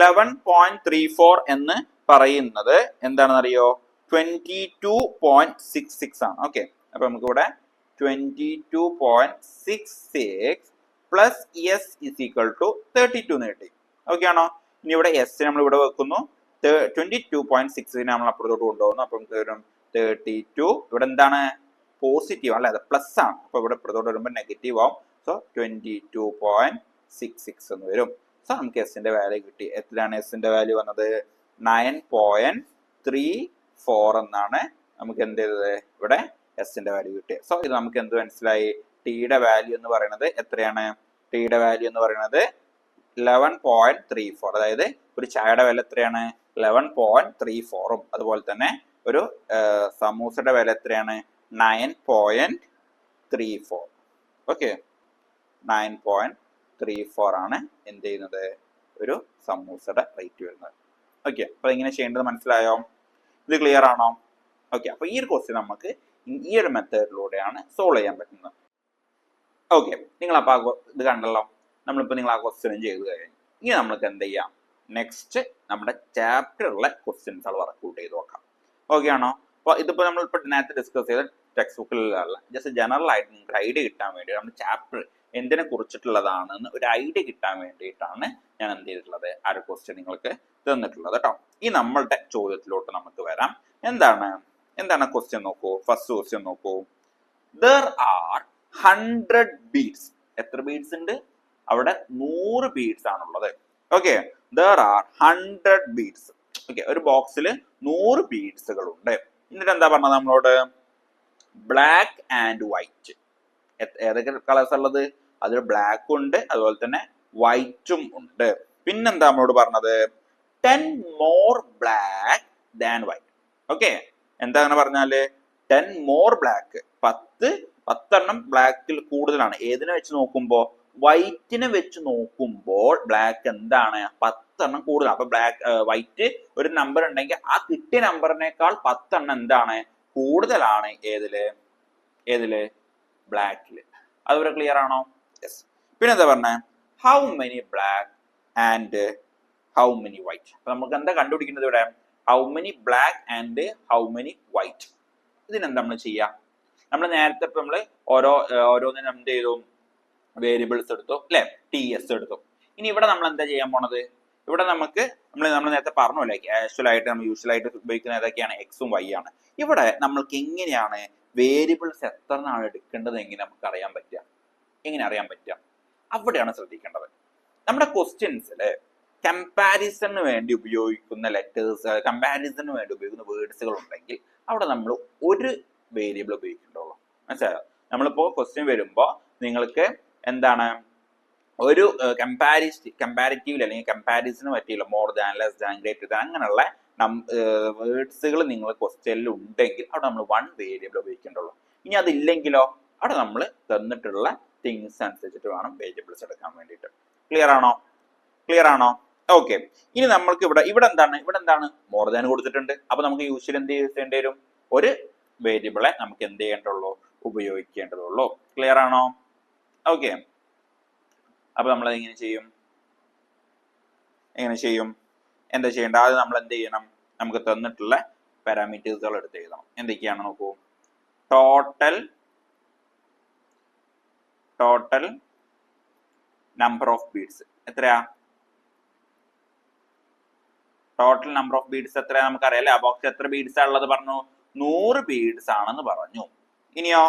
S1: 11.34 എന്ന് പറയുന്നത് എന്താണെന്നറിയോ? 22.66 ആണ്. ഓക്കെ, അപ്പൊ നമുക്ക് ഇവിടെ 22.66 plus s is equal to 32 എന്ന് കിട്ടി. ഓക്കെ ആണോ? ഇനി ഇവിടെ എസ് നമ്മൾ ഇവിടെ വെക്കുന്നു. 22.6 നമ്മൾ അപ്പുറത്തോട്ട് കൊണ്ടുപോകുന്നു. അപ്പൊ നമുക്ക് വരും 32. ഇവിടെ എന്താണ്? പോസിറ്റീവ് അല്ലെ, അത് പ്ലസ് ആണ്. അപ്പൊ ഇവിടെ ഇപ്പുറത്തോട്ട് വരുമ്പോൾ നെഗറ്റീവ് ആവും. സോ 22.66 എന്ന് വരും. സോ നമുക്ക് എസിന്റെ വാല്യൂ കിട്ടി. എത്രയാണ് എസിന്റെ വാല്യൂ വന്നത്? 9.34 എന്നാണ് നമുക്ക് എന്ത് ചെയ്തത്? ഇവിടെ എസിന്റെ വാല്യൂ കിട്ടിയത്. സോ ഇത് നമുക്ക് എന്ത് മനസ്സിലായി? ടിയുടെ വാല്യൂ എന്ന് പറയുന്നത് എത്രയാണ്? ടിയുടെ വാല്യൂ എന്ന് പറയുന്നത് 11.34. അതായത് ഒരു ചായയുടെ വില എത്രയാണ്? 11.34. അതുപോലെ തന്നെ ഒരു സമൂസയുടെ വില എത്രയാണ്? 9.34. ഓക്കെ, 9.34 ആണ് എന്ത് ചെയ്യുന്നത്? ഒരു സമൂസയുടെ റേറ്റ് വരുന്നത്. ഓക്കെ, അപ്പൊ എങ്ങനെ ചെയ്യേണ്ടത് മനസ്സിലായോ? ഇത് ക്ലിയർ ആണോ? ഓക്കെ, അപ്പൊ ഈ ഒരു ക്വസ്റ്റ്യൻ നമുക്ക് ഈ ഒരു മെത്തേഡിലൂടെയാണ് സോൾവ് ചെയ്യാൻ പറ്റുന്നത്. ഓക്കെ, നിങ്ങൾ അപ്പൊ ഇത് കണ്ടല്ലോ. നമ്മളിപ്പോ നിങ്ങൾ ആ ക്വസ്റ്റ്യനും ചെയ്ത് കഴിഞ്ഞു. ഇനി നമ്മൾക്ക് എന്ത് ചെയ്യാം? നെക്സ്റ്റ് നമ്മുടെ ചാപ്റ്ററിലെ ക്വസ്റ്റ്യൻസ് വർക്ക്ഔട്ട് ചെയ്ത് നോക്കാം. ഓക്കെ ആണോ? അപ്പൊ ഇതിപ്പോ നമ്മൾ ഇപ്പൊ നേരത്തെ ഡിസ്കസ് ചെയ്ത ടെക്സ്റ്റ് ബുക്കിലുള്ള ജസ്റ്റ് ജനറൽ ആയിട്ട് നിങ്ങൾക്ക് ഐഡിയ കിട്ടാൻ വേണ്ടി നമ്മുടെ ചാപ്റ്റർ എന്തിനെ കുറിച്ചിട്ടുള്ളതാണെന്ന് ഒരു ഐഡിയ കിട്ടാൻ വേണ്ടിയിട്ടാണ് ഞാൻ എന്ത് ചെയ്തിട്ടുള്ളത്? ആ ഒരു ക്വസ്റ്റ്യൻ നിങ്ങൾക്ക് തന്നിട്ടുള്ളത് കേട്ടോ. ഈ നമ്മളുടെ ചോദ്യത്തിലോട്ട് നമുക്ക് വരാം. എന്താണ് ക്വസ്റ്റ്യൻ നോക്കൂ. ഫസ്റ്റ് ക്വസ്റ്റ്യൻ നോക്കൂ. There are 100 beads. എത്ര ബീഡ്സ് ഉണ്ട്? അവിടെ 100 ബീഡ്സ് ആണുള്ളത്. Okay, there are 100 beads. Okay, ഒരു ബോക്സിൽ 100 ബീഡ്സുകൾ ഉണ്ട്. എന്നിട്ട് എന്താ പറഞ്ഞത് നമ്മളോട്? Black and white. ഏതൊക്കെ കളേഴ്സ് ഉള്ളത്? അതിൽ ബ്ലാക്കും ഉണ്ട്, അതുപോലെ തന്നെ വൈറ്റും ഉണ്ട്. പിന്നെന്താ നമ്മളോട് പറഞ്ഞത്? 10 more black than white. Okay, എന്താ അങ്ങനെ പറഞ്ഞാല്? 10 more black, 10 ബ്ലാക്കിൽ കൂടുതലാണ്. ഏതിനെ വെച്ച് നോക്കുമ്പോ? വൈറ്റിനെ വെച്ച് നോക്കുമ്പോൾ ബ്ലാക്ക് എന്താണ്? 10 കൂടുതലാണ്. അപ്പൊ വൈറ്റ് ഒരു നമ്പർ ഉണ്ടെങ്കിൽ ആ കിട്ടിയ നമ്പറിനേക്കാൾ 10 എന്താണ്? കൂടുതലാണ്. ഏതില്? ബ്ലാക്കില്. അതുവരെ ക്ലിയർ ആണോ? യെസ്. പിന്നെ എന്താ പറഞ്ഞേ? How many black and how many white. അപ്പൊ നമുക്ക് എന്താ കണ്ടുപിടിക്കുന്നത് ഇവിടെ? How many black and how many white. ഇതിനെന്താ നമ്മൾ ചെയ്യാ? നമ്മൾ നേരത്തെ ഇപ്പൊ നമ്മള് ഓരോന്നിനും എന്ത് ചെയ്തു? വേരിയബിൾസ് എടുത്തു അല്ലെ? TS എടുത്തു. ഇനി ഇവിടെ നമ്മൾ എന്താ ചെയ്യാൻ പോണത്? ഇവിടെ നമ്മൾ നേരത്തെ പറഞ്ഞല്ലേ, ആക്ച്വലായിട്ട് നമ്മൾ യൂഷ്വലായിട്ട് ഉപയോഗിക്കുന്ന ഏതൊക്കെയാണ്? എക്സും വൈ ആണ്. ഇവിടെ നമ്മൾക്ക് എങ്ങനെയാണ് വേരിയബിൾസ് എത്ര നാൾ എടുക്കേണ്ടത് എങ്ങനെ അറിയാൻ പറ്റുക? അവിടെയാണ് ശ്രദ്ധിക്കേണ്ടത്. നമ്മുടെ ക്വസ്റ്റ്യൻസിൽ കമ്പാരിസണിന് വേണ്ടി ഉപയോഗിക്കുന്ന ലെറ്റേഴ്സ്, കമ്പാരിസണിന് വേണ്ടി ഉപയോഗിക്കുന്ന വേർഡ്സുകൾ ഉണ്ടെങ്കിൽ അവിടെ നമ്മൾ ഒരു വേരിയബിൾ ഉപയോഗിക്കേണ്ടുള്ളൂ. മനസ്സിലായോ? നമ്മളിപ്പോൾ ക്വസ്റ്റ്യൻ വരുമ്പോൾ നിങ്ങൾക്ക് എന്താണ് ഒരു കമ്പാരിറ്റീവ് അല്ലെങ്കിൽ കമ്പാരിസന് പറ്റിയില്ല, more than, less than, greater than അങ്ങനെയുള്ള വേർഡ്സുകൾ നിങ്ങൾ ക്വസ്റ്റ്യനിൽ ഉണ്ടെങ്കിൽ അവിടെ നമ്മൾ വൺ വേരിയബിൾ ഉപയോഗിക്കേണ്ടുള്ളൂ. ഇനി അതില്ലെങ്കിലോ അവിടെ നമ്മൾ തന്നിട്ടുള്ള തിങ്സ് അനുസരിച്ചിട്ട് വേണം വേരിയബിൾസ് എടുക്കാൻ വേണ്ടിയിട്ട്. ക്ലിയർ ആണോ? ഓക്കെ. ഇനി നമ്മൾക്ക് ഇവിടെ എന്താണ് മോർ ദാൻ കൊടുത്തിട്ടുണ്ട്. അപ്പൊ നമുക്ക് യൂഷ്വലി എന്ത് ചെയ്യേണ്ടി വരും? ഒരു വേരിയബിളെ നമുക്ക് എന്ത് ചെയ്യേണ്ടുള്ളൂ? ഉപയോഗിക്കേണ്ടതുള്ളൂ. ക്ലിയർ ആണോ? ഓക്കെ. അപ്പൊ നമ്മൾ എങ്ങനെ ചെയ്യും? എന്താ ചെയ്യേണ്ടത്? അത് നമ്മൾ എന്ത് ചെയ്യണം? നമുക്ക് തന്നിട്ടുള്ള പാരാമീറ്റേഴ്സുകൾ എടുത്ത് എഴുതണം. എന്തൊക്കെയാണ് നോക്കൂ. ടോട്ടൽ നമ്പർ ഓഫ് ബീഡ്സ് എത്രയാ? ടോട്ടൽ നമ്പർ ഓഫ് ബീഡ്സ് എത്രയാ നമുക്കറിയാം അല്ലെ? ആ ബോക്സ് എത്ര ബീഡ്സ് ഉള്ളത് പറഞ്ഞു? 100 ബീഡ്സ് ആണെന്ന് പറഞ്ഞു. ഇനിയോ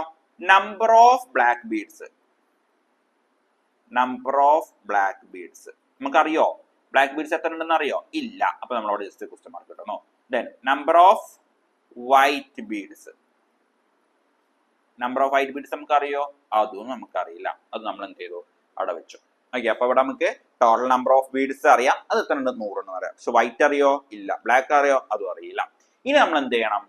S1: നമ്പർ ഓഫ് ബ്ലാക്ക് ബീഡ്സ്. നമുക്കറിയോ ബ്ലാക്ക് ബീഡ്സ് എത്ര ഉണ്ടെന്ന് അറിയോ? ഇല്ല. അപ്പൊ നമ്മളവിടെ ജസ്റ്റ് ക്വസ്റ്റ്യൻ മാർക്ക് ഇടണോ. Then number of white beads നമുക്കറിയോ? അതും നമുക്കറിയില്ല. അത് നമ്മൾ എന്ത് ചെയ്തു? അവിടെ വെച്ചു. ഓക്കെ. അപ്പൊ ഇവിടെ നമുക്ക് ടോട്ടൽ നമ്പർ ഓഫ് ബീഡ്സ് അറിയാം, അത് എത്ര ഉണ്ട്? 100 എന്ന് പറയാം. പക്ഷെ വൈറ്റ് അറിയോ? ഇല്ല. ബ്ലാക്ക് അറിയോ? അതും അറിയില്ല. ഇനി നമ്മൾ എന്ത് ചെയ്യണം?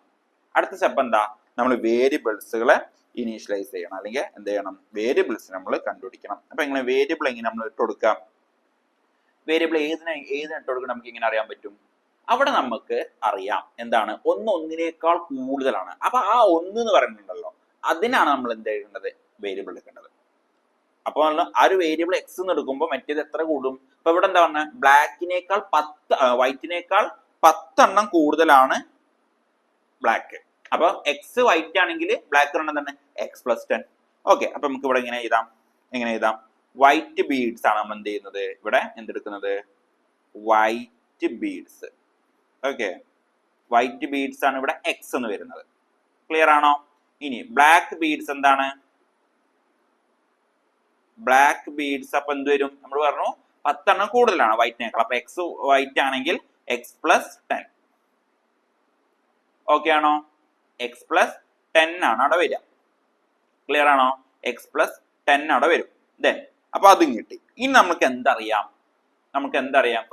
S1: അടുത്ത സ്റ്റെപ്പ് എന്താ? നമ്മൾ വേരിയബിൾസുകളെ ഇനീഷ്യലൈസ് ചെയ്യണം, അല്ലെങ്കിൽ എന്ത് ചെയ്യണം? വേരിയബിൾസ് നമ്മൾ കണ്ടുപിടിക്കണം. അപ്പൊ എങ്ങനെ വേരിയബിൾ എങ്ങനെ നമ്മൾ ഇട്ട് കൊടുക്കാം? വേരിയബിൾ ഏതിന് ഇട്ട് കൊടുക്കണം നമുക്ക് എങ്ങനെ അറിയാൻ പറ്റും? അവിടെ നമുക്ക് അറിയാം എന്താണ് ഒന്നിനേക്കാൾ കൂടുതലാണ്. അപ്പൊ ആ 1 എന്ന് പറയുന്നുണ്ടല്ലോ, അതിനാണ് നമ്മൾ എന്ത് ചെയ്യേണ്ടത്? വേരിയബിൾ എടുക്കേണ്ടത്. അപ്പൊ ആ ഒരു വേരിയബിൾ എക്സ് എന്ന് എടുക്കുമ്പോൾ മറ്റേത് എത്ര കൂടും? അപ്പൊ ഇവിടെ എന്താ പറഞ്ഞത്? ബ്ലാക്കിനേക്കാൾ 10, വൈറ്റിനേക്കാൾ 10 എണ്ണം കൂടുതലാണ് ബ്ലാക്ക്. അപ്പൊ എക്സ് വൈറ്റ് ആണെങ്കിൽ ബ്ലാക്ക് എണ്ണം തന്നെ x+10. ഓക്കെ. അപ്പൊ നമുക്ക് ഇവിടെ എങ്ങനെ എഴുതാം? വൈറ്റ് ബീഡ്സ് ആണ് നമ്മൾ എന്ത് ചെയ്യുന്നത്? ഇവിടെ എന്തെടുക്കുന്നത്? White beads. Okay. White beads ആണ് ഇവിടെ എക്സ് എന്ന് വരുന്നത്. ക്ലിയർ ആണോ? ഇനി ബ്ലാക്ക് ബീഡ്സ് എന്താണ്? ബ്ലാക്ക് ബീഡ്സ് അപ്പൊ എന്ത് വരും? നമ്മൾ പറഞ്ഞു 10 എണ്ണം കൂടുതലാണ് വൈറ്റിനേക്കാൾ. അപ്പൊ എക്സ് വൈറ്റ് ആണെങ്കിൽ x+10. ഓക്കെ ആണോ? x+10 ആണ് അവിടെ വരിക. ക്ലിയർ ആണോ? x+10 അവിടെ വരും. ദെൻ അപ്പൊ അതും കിട്ടി. ഇനി നമുക്ക് എന്തറിയാം?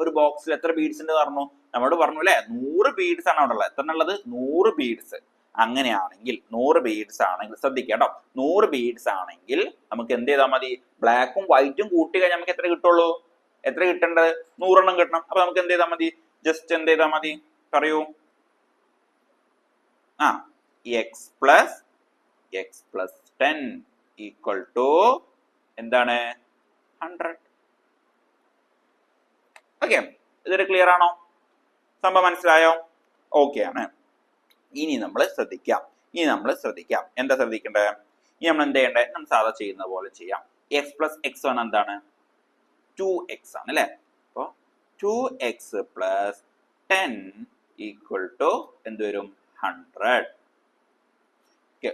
S1: ഒരു ബോക്സിൽ എത്ര ബീഡ്സ് ഉണ്ട് പറഞ്ഞു? നമ്മളോട് പറഞ്ഞു അല്ലെ 100 ബീഡ്സ് ആണ് അവിടെ ഉള്ളത്. എത്ര ഉള്ളത്? 100 ബീഡ്സ്. അങ്ങനെയാണെങ്കിൽ 100 ബീഡ്സ് ആണെങ്കിൽ ശ്രദ്ധിക്കുക കേട്ടോ. 100 ബീഡ്സ് ആണെങ്കിൽ നമുക്ക് എന്ത് ചെയ്താൽ മതി? ബ്ലാക്കും വൈറ്റും കൂട്ടി കഴിഞ്ഞാൽ നമുക്ക് എത്ര കിട്ടുള്ളൂ? എത്ര കിട്ടേണ്ടത്? 100 എണ്ണം കിട്ടണം. അപ്പൊ നമുക്ക് എന്ത് ചെയ്താൽ മതി? ജസ്റ്റ് എന്ത് ചെയ്താൽ മതി? പറയൂ. x+10 ഈക്വൽ ടു എന്താണ്? 100. ഓക്കെ. ഇതൊരു ക്ലിയർ ആണോ? സംഭവം മനസ്സിലായോ? ഓക്കെ ആണ്. ഇനി നമ്മൾ ശ്രദ്ധിക്കാം. എന്താ ശ്രദ്ധിക്കേണ്ടത്? ഇനി നമ്മൾ എന്ത് ചെയ്യേണ്ടത്? നമ്മൾ സാധാ ചെയ്യുന്ന പോലെ ചെയ്യാം. x+x1 എന്താണ്? 2x ആണ് അല്ലെ? അപ്പൊ 2x+10 ഈക്വൽ ടു എന്ത് വരും? 100.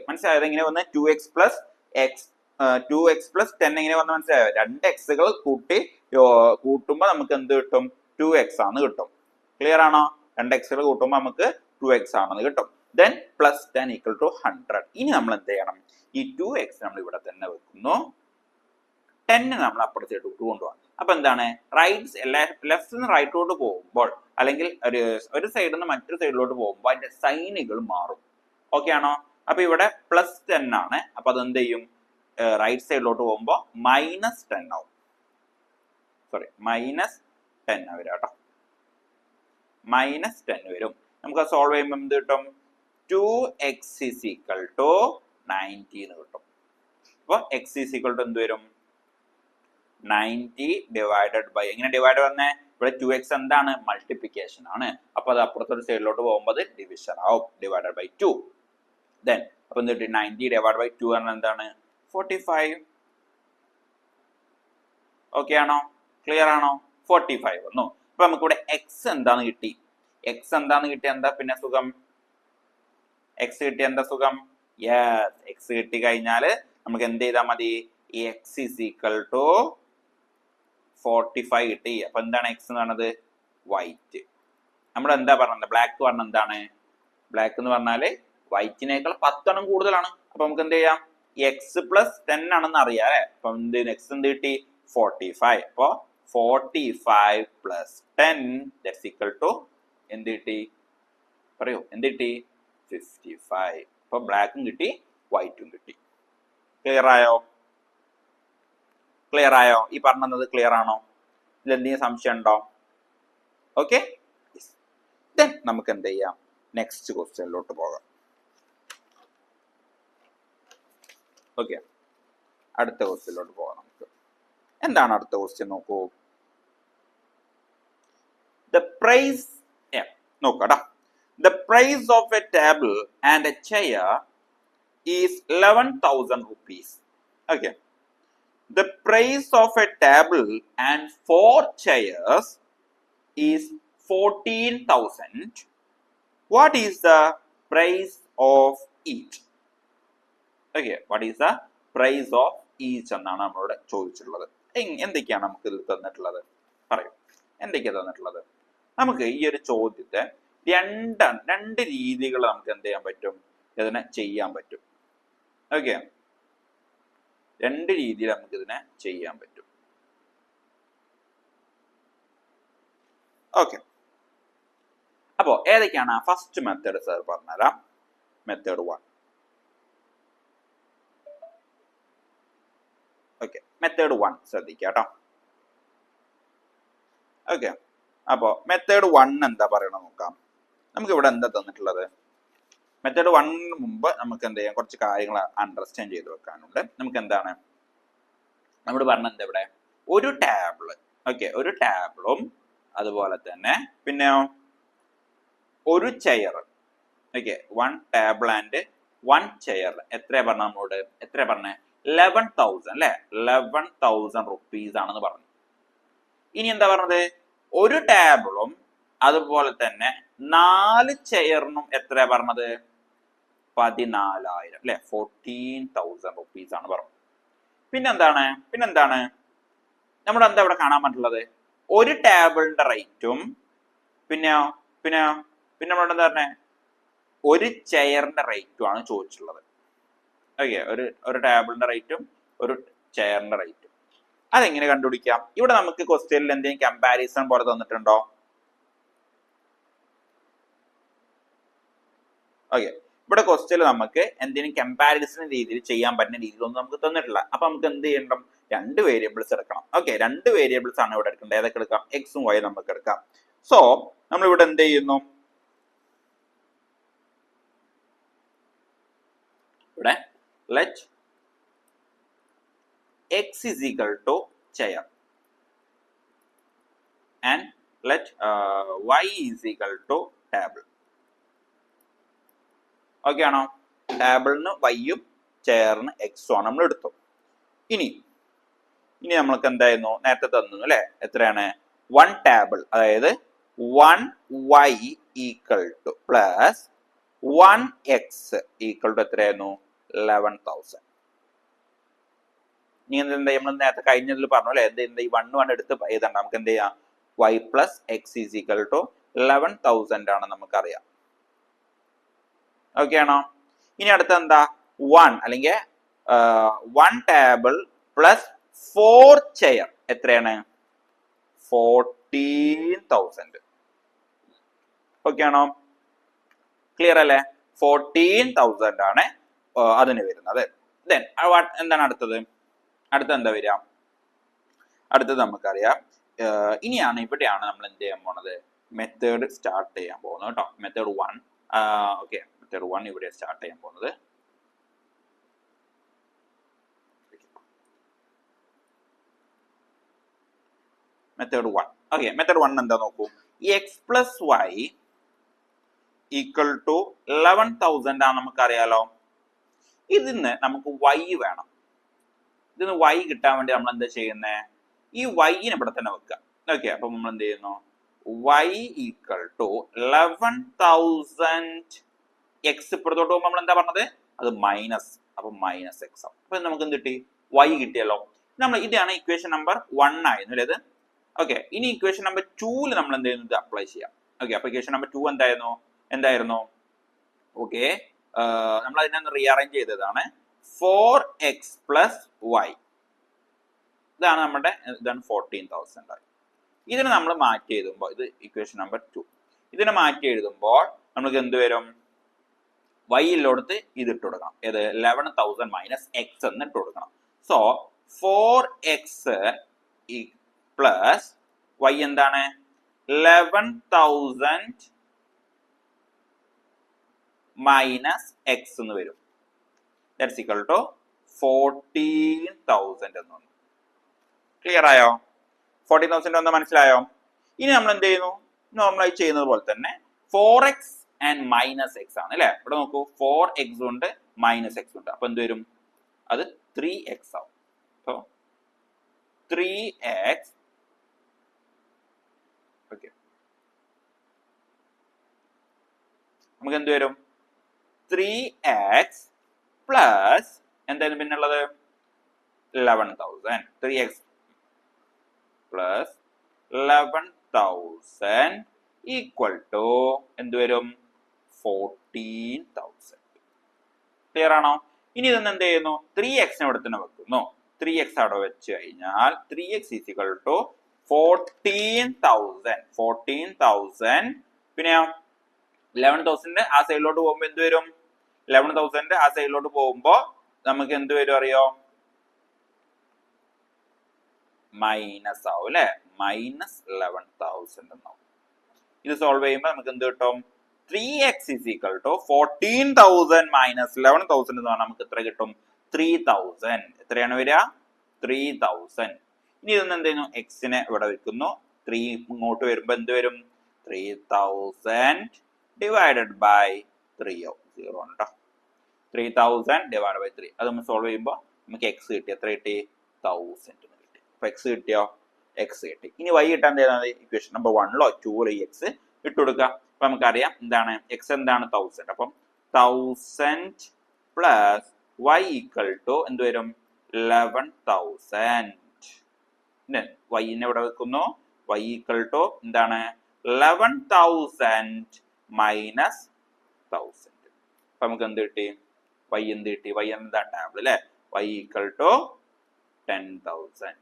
S1: മനസ്സിലായത്? എങ്ങനെ വന്ന് 2x+10 എങ്ങനെ വന്ന് മനസ്സിലായോ? 2 എക്സുകൾ കൂട്ടുമ്പോ നമുക്ക് എന്ത് കിട്ടും? 2x ആണ് കിട്ടും. ക്ലിയർ ആണോ? 2 എക്സുകൾ കൂട്ടുമ്പോ നമുക്ക് 2x ആണെന്ന് കിട്ടും. Then +10 equal to 100. ഇനി നമ്മൾ എന്ത് ചെയ്യണം? ഈ 2x നമ്മൾ ഇവിടെ തന്നെ വെക്കുന്നു. 10 നമ്മൾ അപ്പുറത്തേക്ക് കൊണ്ടുപോകാം. അപ്പൊ എന്താണ്? ലെഫ്റ്റ് നിന്ന് റൈറ്റോട്ട് പോകുമ്പോൾ, അല്ലെങ്കിൽ ഒരു സൈഡിൽ നിന്ന് മറ്റൊരു സൈഡിലോട്ട് പോകുമ്പോൾ അതിന്റെ സൈനുകൾ മാറും. ഓക്കെ ആണോ? അപ്പൊ ഇവിടെ +10 ആണ്. അപ്പൊ അത് എന്ത് ചെയ്യും? റൈറ്റ് സൈഡിലോട്ട് പോകുമ്പോൾ -10 ആവും. -10 വരും കേട്ടോ. -10 വരും. നമുക്ക് സോൾവ് ചെയ്യുമ്പോൾ എന്ത് കിട്ടും? 2x = 90 എന്ന് കിട്ടും. അപ്പൊ x എന്ത് വരും? 90 ഡിവൈഡഡ് ബൈ, എങ്ങനെ ഡിവൈഡ് വന്നേ? ഇവിടെ 2x എന്താണ്? മൾട്ടിപ്ലിക്കേഷൻ ആണ്. അപ്പൊ അത് അപ്പുറത്തൊരു സൈഡിലോട്ട് പോകുമ്പോൾ അത് ഡിവിഷൻ ആവും. Divided by 2. ദെൻ അപ്പൊ എന്ത് കിട്ടി? 90 ഡിവൈഡ് ബൈ 2 ആണ് എന്താണ്? 45. ഓക്കെ ആണോ? ക്ലിയർ ആണോ? 45 വന്നു. അപ്പൊ നമുക്ക് ഇവിടെ x എന്താന്ന് കിട്ടി? എന്താ പിന്നെ സുഖം? x കിട്ടിയ എന്താ സുഖം? യെസ്, x കിട്ടി കഴിഞ്ഞാല് നമുക്ക് എന്ത് ചെയ്താൽ മതി? x = 45 കിട്ടി. അപ്പൊ എന്താണ് എക്സ് എന്ന് പറഞ്ഞത്? വൈറ്റ്. നമ്മൾ എന്താ പറഞ്ഞത്? ബ്ലാക്ക് പറഞ്ഞ എന്താണ്? ബ്ലാക്ക് എന്ന് പറഞ്ഞാല് വൈറ്റിനേക്കാൾ 10 എണ്ണം കൂടുതലാണ്. അപ്പൊ നമുക്ക് എന്ത് ചെയ്യാം? എക്സ് പ്ലസ് 10 ആണെന്ന് അറിയാം അല്ലെ? അപ്പൊ എന്ത് എക്സ് എന്ത് കിട്ടി? 45. അപ്പൊ 45 പ്ലസ് 10 ദാറ്റ്സ് ഈക്വൽ ടു എന്ത് കിട്ടി? പറയൂ, എന്ത് കിട്ടി? 55. അപ്പൊ ബ്ലാക്കും കിട്ടി, വൈറ്റും കിട്ടി. ക്ലിയർ ആയോ? ക്ലിയർ ആയോ? ഈ പറഞ്ഞത് ക്ലിയർ ആണോ? ഇതിലെന്തെങ്കിലും സംശയം ഉണ്ടോ? ഓക്കെ, ദെൻ നമുക്ക് എന്ത് ചെയ്യാം? നെക്സ്റ്റ് ക്വസ്റ്റ്യനിലോട്ട് പോകാം. ഓക്കെ, അടുത്ത ക്വസ്റ്റ്യനിലോട്ട് പോകാം നമുക്ക്. എന്താണ് അടുത്ത ക്വസ്റ്റ്യൻ? നോക്കൂ. ദ പ്രൈസ്, നോക്കടാ. The price of a table and a chair is 11,000 rupees. Okay, the price of a table and 4 chairs is 14,000. What is the price of each? Okay, what is the price of each എന്നാണ് നമ്മളോട് ചോദിച്ചിട്ടുള്ളത്. എന്തൊക്കെയാണ് നമുക്ക് ഇതിൽ തന്നിട്ടുള്ളത്? പറയൂ, എന്തൊക്കെയാണ് തന്നിട്ടുള്ളത്? നമുക്ക് ഈ ഒരു ചോദ്യത്തെ രണ്ട് രീതികൾ നമുക്ക് എന്ത് ചെയ്യാൻ പറ്റും? ഇതിനെ ചെയ്യാൻ പറ്റും. ഓക്കെ, രണ്ട് രീതിയിൽ നമുക്ക് ഇതിനെ ചെയ്യാൻ പറ്റും. ഓക്കെ, അപ്പോ ഏതൊക്കെയാണ്? ഫസ്റ്റ് മെത്തേഡ് സാർ പറഞ്ഞുതരാം. മെത്തേഡ് 1. Okay, method 1 ശ്രദ്ധിക്കാട്ടോ. ഓക്കെ, അപ്പോ മെത്തേഡ് 1 എന്താ പറയണത് നോക്കാം. നമുക്ക് ഇവിടെ എന്താ തന്നിട്ടുള്ളത്? മെത്തേഡ് 1 മുമ്പ് നമുക്ക് എന്ത് ചെയ്യാം? കുറച്ച് കാര്യങ്ങൾ അണ്ടർസ്റ്റാൻഡ് ചെയ്ത് വെക്കാനുണ്ട്. നമുക്ക് എന്താണ് നമ്മൾ പറഞ്ഞത്? എന്താ ഇവിടെ? ഒരു ടേബിള്. ഓക്കെ, ഒരു ടേബിളും അതുപോലെ തന്നെ പിന്നെ ഒരു chair. Okay, 1 table and 1 chair. എത്രയാ പറഞ്ഞ നമ്മളോട്? എത്രയാ പറഞ്ഞേ? 11,000 അല്ലെ? 11,000 rupees ആണെന്ന് പറഞ്ഞു. ഇനി എന്താ പറഞ്ഞത്? ഒരു ടേബിളും അതുപോലെ തന്നെ 4 ചെയറിനും എത്രയാ പറഞ്ഞത്? 14,000 അല്ലെ? 14,000 rupees ആണ് പറഞ്ഞത്. പിന്നെന്താണ് നമ്മുടെ എന്താ ഇവിടെ കാണാൻ പറ്റുള്ളത്? ഒരു ടേബിളിന്റെ റേറ്റും പിന്നെ നമ്മളോട് എന്താ പറഞ്ഞേ? ഒരു ചെയറിന്റെ റേറ്റും ആണ് ചോദിച്ചിട്ടുള്ളത്. ഓക്കെ, ഒരു ടേബിളിന്റെ റേറ്റും ഒരു ചെയറിന്റെ റേറ്റും. അതെങ്ങനെ കണ്ടുപിടിക്കാം? ഇവിടെ നമുക്ക് ക്വസ്റ്റ്യനിൽ എന്തെങ്കിലും കമ്പാരിസൺ പോലെ തന്നിട്ടുണ്ടോ? ഓക്കെ, ഇവിടെ ക്വസ്റ്റ്യനിൽ നമുക്ക് എന്തെങ്കിലും കമ്പാരിസൺ രീതിയിൽ ചെയ്യാൻ പറ്റുന്ന രീതിയിലൊന്നും നമുക്ക് തന്നിട്ടില്ല. അപ്പൊ നമുക്ക് എന്ത് ചെയ്യണം? 2 വേരിയബിൾസ് എടുക്കണം. ഓക്കെ, 2 വേരിയബിൾസ് ആണ് ഇവിടെ എടുക്കേണ്ടത്. ഏതൊക്കെ എടുക്കാം? എക്സും വൈ നമുക്ക് എടുക്കാം. സോ നമ്മൾ ഇവിടെ എന്ത് ചെയ്യുന്നു? ഇവിടെ let x is equal to chair and let y is equal to table. Okay ആണോ? ടേബിളിന് വൈയും ചെയറിന് എക്സും ആണ് നമ്മൾ എടുത്തു. ഇനി നമ്മൾക്ക് എന്തായിരുന്നു? നേരത്തെ തന്നു അല്ലെ? എത്രയാണ്? 1 ടേബിൾ, അതായത് 1 y equal to plus 1 x equal to എത്രയായിരുന്നു? 11,000. ഇനി എന്താ നമ്മൾ നേരത്തെ കഴിഞ്ഞതിൽ പറഞ്ഞു അല്ലെ? എന്താ ഈ 1 എടുത്ത് എഴുതണ്ട. നമുക്ക് എന്ത് ചെയ്യാം? y plus x is equal to 11,000 ആണ് നമുക്കറിയാം. ഓക്കെ ആണോ? ഇനി അടുത്ത എന്താ? 1 അല്ലെങ്കിൽ 1 ടേബിൾ പ്ലസ് 4 ചെയർ എത്രയാണ്? 14,000. ഓക്കെ ആണോ? ക്ലിയർ അല്ലേ? 14,000 ആണ് അതിന് വരുന്നത്. ദെൻ എന്താണ് അടുത്തത്? എന്താ വരിക? അടുത്തത് നമുക്കറിയാം. ഇവിടെയാണ് നമ്മൾ എന്ത് ചെയ്യാൻ പോണത്? മെത്തേഡ് സ്റ്റാർട്ട് ചെയ്യാൻ പോകുന്നത് കേട്ടോ. മെത്തേഡ് 1. ഓക്കെ, മെത്തേഡ് 1 ഇവിടെ സ്റ്റാർട്ട് ചെയ്യാൻ പോകുന്നത്. മെത്തേഡ് 1. ഓക്കെ, മെത്തേഡ് 1 എന്താ നോക്കൂ. X plus y equal to 11,000 ആണ് നമുക്കറിയാലോ. ഇതിന് നമുക്ക് y വേണം. ഇതിന് y കിട്ടാൻ വേണ്ടി നമ്മൾ എന്താ ചെയ്യുന്നത്? ഈ y-നെ ഇവിടെ തന്നെ വെക്കുക. ഓക്കെ, അപ്പൊ നമ്മൾ എന്ത് ചെയ്യുന്നു? y ഈക്വൽ ടു 11,000 എക്സ് ഇപ്പുറത്തോട്ട് പോകുമ്പോൾ നമ്മൾ എന്താ പറഞ്ഞത്? അത് മൈനസ്. അപ്പൊ മൈനസ് എക്സ് ആവും. അപ്പൊ നമുക്ക് എന്ത് കിട്ടി? y കിട്ടിയല്ലോ. നമ്മൾ ഇതാണ് ഇക്വേഷൻ നമ്പർ 1 ആയിരുന്നു അല്ലേ ഇത്. ഓക്കെ, ഇനി ഇക്വേഷൻ നമ്പർ 2 നമ്മൾ എന്ത് ചെയ്യുന്നു, ഇത് അപ്ലൈ ചെയ്യാം. ഓക്കെ, അപ്പൊ ഇക്വേഷൻ നമ്പർ 2 എന്തായിരുന്നു? ഓക്കെ, നമ്മൾ അതിനെ റീഅറേഞ്ച് ചെയ്തതാണ് 4x പ്ലസ് y. ഇതാണ് നമ്മുടെ ഇതാണ് 14,000. ഇതിനെ നമ്മൾ മാറ്റി എഴുതുമ്പോൾ ഇത് ഇക്വേഷൻ നമ്പർ 2. ഇതിനെ മാറ്റി എഴുതുമ്പോൾ നമുക്ക് എന്ത് വരും? y യിലോടത്ത് ഇത് ഇട്ട് കൊടുക്കണം. ഏത് 11,000 മൈനസ് എക്സ് എന്ന് ഇട്ട് കൊടുക്കണം. സോ 4x പ്ലസ് y എന്താണ്? 11,000 മൈനസ് എക്സ് എന്ന് വരും. ദാറ്റ്സ് ഈക്വൽ ടു 14,000 എന്ന് വന്നു. ക്ലിയർ ആയോ? 14,000 ഒന്ന് മനസ്സിലായോ? ഇനി നമ്മൾ എന്ത് ചെയ്യുന്നു? നോർമലായി ചെയ്യുന്നത് പോലെ തന്നെ 4x ആൻഡ് മൈനസ് എക്സ് ആണ് അല്ലെ. ഇവിടെ നോക്കൂ, 4x ഉണ്ട് മൈനസ് എക്സ് ഉണ്ട്. അപ്പൊ എന്ത് വരും? അത് 3x ആവും. So 3x. ഓക്കെ, നമുക്ക് എന്ത് വരും? 3x പ്ലസ് എന്തായാലും പിന്നുള്ളത് 11,000. 3x പ്ലസ് 11,000 ഈക്വൽ ടു എന്ത് വരും? 14,000. ക്ലിയർ ആണോ? ഇനി ഇതൊന്ന് എന്ത് ചെയ്യുന്നു? 3x ഇവിടെ തന്നെ വെക്കുന്നു. 3x അവിടെ വെച്ച് കഴിഞ്ഞാൽ 3x ഈസ് ഈക്വൽ ടു 14,000. 14,000 പിന്നെ 11,000 ആ സൈഡിലോട്ട് പോകുമ്പോ എന്ത് വരും? 11,000 ആ സൈഡിലോട്ട് പോകുമ്പോ നമുക്ക് എന്ത് വരും അറിയോ? മൈനസ് ആവും അല്ലെ. മൈനസ് 11,000 എന്നാവും. ഇത് സോൾവ് ചെയ്യുമ്പോൾ നമുക്ക് എന്ത് കിട്ടും? 3x is equal to 14,000 minus 11,000 എന്ന് പറഞ്ഞാൽ നമുക്ക് എത്ര കിട്ടും? 3,000. എത്രയാണ് വരിക? 3,000. ഇനി ഇതൊന്ന് എന്ത് ചെയ്യുന്നു? എക്സിനെ ഇവിടെ വെക്കുന്നു. 3 ഇങ്ങോട്ട് വരുമ്പോ എന്ത് വരും? 3,000 ഡിവൈഡഡ് ബൈ 3 0 ആണ് കേട്ടോ. 3,000 ഡിവൈഡ് ബൈ 3. അത് നമ്മൾ സോൾവ് ചെയ്യുമ്പോൾ നമുക്ക് എക്സ് കിട്ടി. എത്ര കിട്ടി? 1000 കിട്ടി. അപ്പൊ എക്സ് കിട്ടിയോ? എക്സ് കിട്ടി. ഇനി y കിട്ടാൻ എന്താണ്? ഇക്വേഷൻ നമ്പർ 1 2 ഈ എക്സ് ഇട്ട് കൊടുക്കുക. അപ്പൊ നമുക്കറിയാം എന്താണ് എക്സ് എന്താണ്? 1000. അപ്പം 1000 പ്ലസ് y ഈക്വൽ ടു എന്ത് വരും? 11,000. y നെ ഇവിടെ വെക്കുന്നു. y ഈക്വൽ ടു എന്താണ്? 11,000 മൈനസ് 1000. അപ്പൊ നമുക്ക് എന്ത് കിട്ടി? y എന്ത് കിട്ടി? y എന്താ? ടാബിൾ അല്ലെ. y equal to 10,000.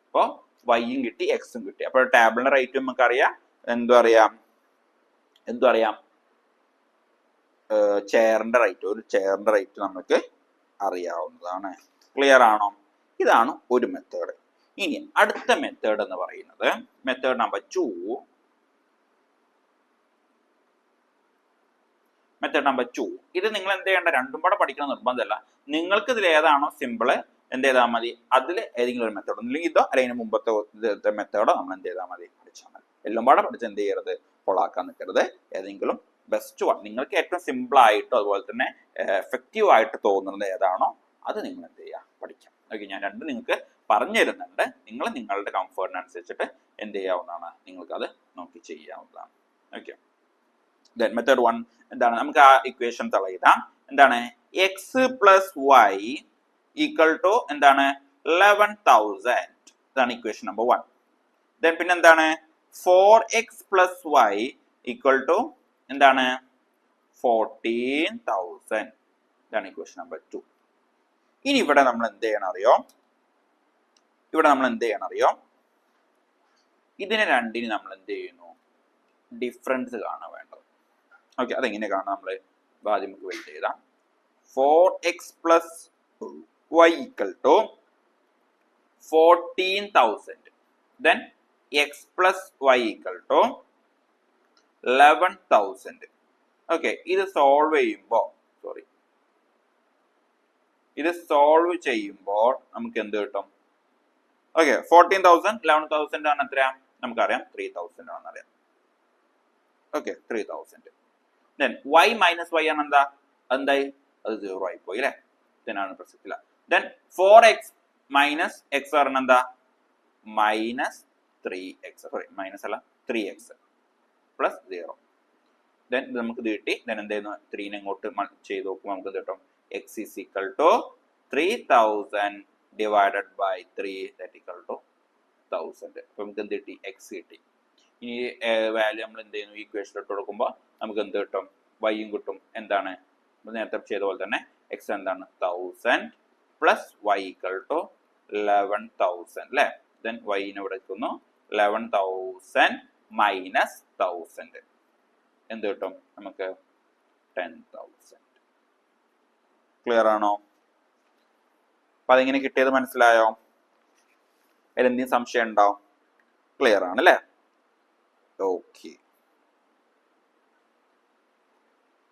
S1: അപ്പൊ വൈയും കിട്ടി, എക്സും കിട്ടി. അപ്പോൾ ടാബിളിന്റെ റേറ്റ് നമുക്ക് അറിയാം. എന്തും അറിയാം? ചെയറിന്റെ റേറ്റ്. ഒരു ചെയറിന്റെ റേറ്റ് നമുക്ക് അറിയാവുന്നതാണ്. ക്ലിയർ ആണോ? ഇതാണ് ഒരു മെത്തേഡ്. ഇനി അടുത്ത മെത്തേഡ് എന്ന് പറയുന്നത് മെത്തേഡ് നമ്പർ 2. മെത്തേഡ് നമ്പർ 2 ഇത് നിങ്ങൾ എന്ത് ചെയ്യേണ്ട? രണ്ടും കൂടെ പഠിക്കണം നിർബന്ധമല്ല. നിങ്ങൾക്ക് ഇതിൽ ഏതാണോ സിമ്പിള് എന്ത് ചെയ്താൽ മതി? അതിൽ ഏതെങ്കിലും ഒരു മെത്തേഡ് ഒന്നില്ലെങ്കിൽ ഇതോ അല്ലെങ്കിൽ മുമ്പത്തെ മെത്തേഡോ നമ്മൾ എന്ത് ചെയ്താൽ മതി? പഠിച്ചാൽ മതി. എല്ലാം പാടെ പഠിച്ച് എന്ത് ചെയ്യരുത്? കൊളാക്കാൻ നിൽക്കരുത്. ഏതെങ്കിലും ബെസ്റ്റ് വൺ നിങ്ങൾക്ക് ഏറ്റവും സിമ്പിൾ ആയിട്ടോ അതുപോലെ തന്നെ എഫക്റ്റീവ് ആയിട്ട് തോന്നുന്നത് ഏതാണോ അത് നിങ്ങൾ എന്ത് ചെയ്യുക? പഠിക്കാം. ഓക്കെ, ഞാൻ രണ്ടും നിങ്ങൾക്ക് പറഞ്ഞു തരുന്നുണ്ട്. നിങ്ങൾ നിങ്ങളുടെ കംഫർട്ടിനനുസരിച്ചിട്ട് എന്ത് ചെയ്യാവുന്നതാണ്? നിങ്ങൾക്കത് നോക്കി ചെയ്യാവുന്നതാണ്. ഓക്കെ, മെത്തേഡ് 1 എന്താണ്? നമുക്ക് ആ ഇക്വേഷൻ തളയിടാം. എന്താണ്? X plus y equal to എന്താണ്? 11,000. ഇതാണ് ഇക്വേഷൻ നമ്പർ 1. ദെൻ പിന്നെ എന്താണ്? 4x plus y equal to എന്താണ്? 14,000. ഇതാണ് ഇക്വേഷൻ നമ്പർ 2. ഇനി ഇവിടെ നമ്മൾ എന്ത് ചെയ്യണം അറിയോ? ഇതിനെ രണ്ടിന് നമ്മൾ എന്ത് ചെയ്യുന്നു? ഡിഫറൻസ് കാണാൻ വേണ്ടത്. ഓക്കെ, അതെങ്ങനെ കാണാം? നമ്മൾ ആദ്യം നമുക്ക് വെയിറ്റ് ചെയ്താം. 4x plus y equal to 14,000. Then x plus y equal to 11,000. Okay, ഇത് സോൾവ് ചെയ്യുമ്പോൾ നമുക്ക് എന്ത് കിട്ടും? ഓക്കെ, 14,000 11,000 ആണ് എത്രയാ? നമുക്കറിയാം 3,000 ആണെന്നറിയാം. Okay, 3,000. Then y minus y ആണ് എന്തായി? അത് 0 ആയി പോയി അല്ലേ. ഇതിനാണ് പ്രസക്തിയില്ല. Then 4x minus x പറഞ്ഞ എന്താ? Minus 3x. സോറി, മൈനസ് അല്ല, 3x പ്ലസ് 0. ദെൻ ഇത് നമുക്ക് ഇത് കിട്ടി. ദെൻ എന്ത് ചെയ്യുന്നു? 3 ഇങ്ങോട്ട് ചെയ്ത് നോക്കുമ്പോൾ നമുക്ക് കിട്ടും x is equal to 3,000 divided by 3 that equal to 1000. അപ്പൊ നമുക്ക് എന്ത് കിട്ടി? എക്സ് കിട്ടി. ഇനി വാല്യൂ നമ്മൾ എന്ത് ചെയ്യുന്നു? ഇക്വേഷനിലിട്ട് കൊടുക്കുമ്പോൾ നമുക്ക് എന്ത് കിട്ടും? വൈയും കിട്ടും. എന്താണ്? നേരത്തെ ചെയ്ത പോലെ തന്നെ എക്സ് എന്താണ്? 1000 പ്ലസ് വൈ ഈക്വൽ ടു 11,000 അല്ലേ? ദെൻ വൈനെ ഇവിടെ എത്തുന്നു 11,000 മൈനസ് 1000 എന്ത് കിട്ടും നമുക്ക്? 10,000. ക്ലിയർ ആണോ? അപ്പൊ അതെങ്ങനെ കിട്ടിയത് മനസ്സിലായോ? അതിലെന്തെങ്കിലും സംശയം ഉണ്ടോ? ക്ലിയർ ആണ് അല്ലേ?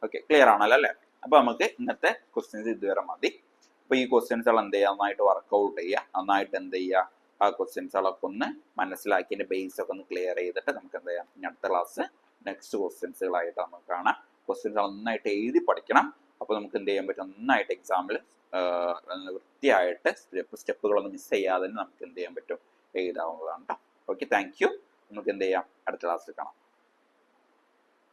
S1: ഓക്കെ ക്ലിയർ ആണല്ലോ അല്ലേ? അപ്പൊ നമുക്ക് ഇന്നത്തെ ക്വസ്റ്റ്യൻസ് ഇതുവരെ മതി. അപ്പൊ ഈ ക്വസ്റ്റ്യൻസുകൾ എന്ത് ചെയ്യുക? നന്നായിട്ട് വർക്ക്ഔട്ട് ചെയ്യുക. നന്നായിട്ട് എന്ത് ചെയ്യുക? ആ ക്വസ്റ്റ്യൻസുകളൊക്കെ ഒന്ന് മനസ്സിലാക്കി അതിന്റെ ബേസ് ഒക്കെ ഒന്ന് ക്ലിയർ ചെയ്തിട്ട് നമുക്ക് എന്ത് ചെയ്യാം? ഇനി അടുത്ത ക്ലാസ് നെക്സ്റ്റ് ക്വസ്റ്റ്യൻസുകളായിട്ട് നമുക്ക് കാണാം. ക്വസ്റ്റ്യൻസ് നന്നായിട്ട് എഴുതി പഠിക്കണം. അപ്പോൾ നമുക്ക് എന്ത് ചെയ്യാൻ പറ്റും? നന്നായിട്ട് എക്സാമിൽ വൃത്തിയായിട്ട് സ്റ്റെപ്പുകളൊന്നും മിസ് ചെയ്യാതെ നമുക്ക് എന്ത് ചെയ്യാൻ പറ്റും? എഴുതാവുന്നതാണ് കേട്ടോ. Okay, thank you. നമുക്ക് എന്ത് ചെയ്യാം? അടുത്ത ക്ലാസ്സിൽ കാണാം.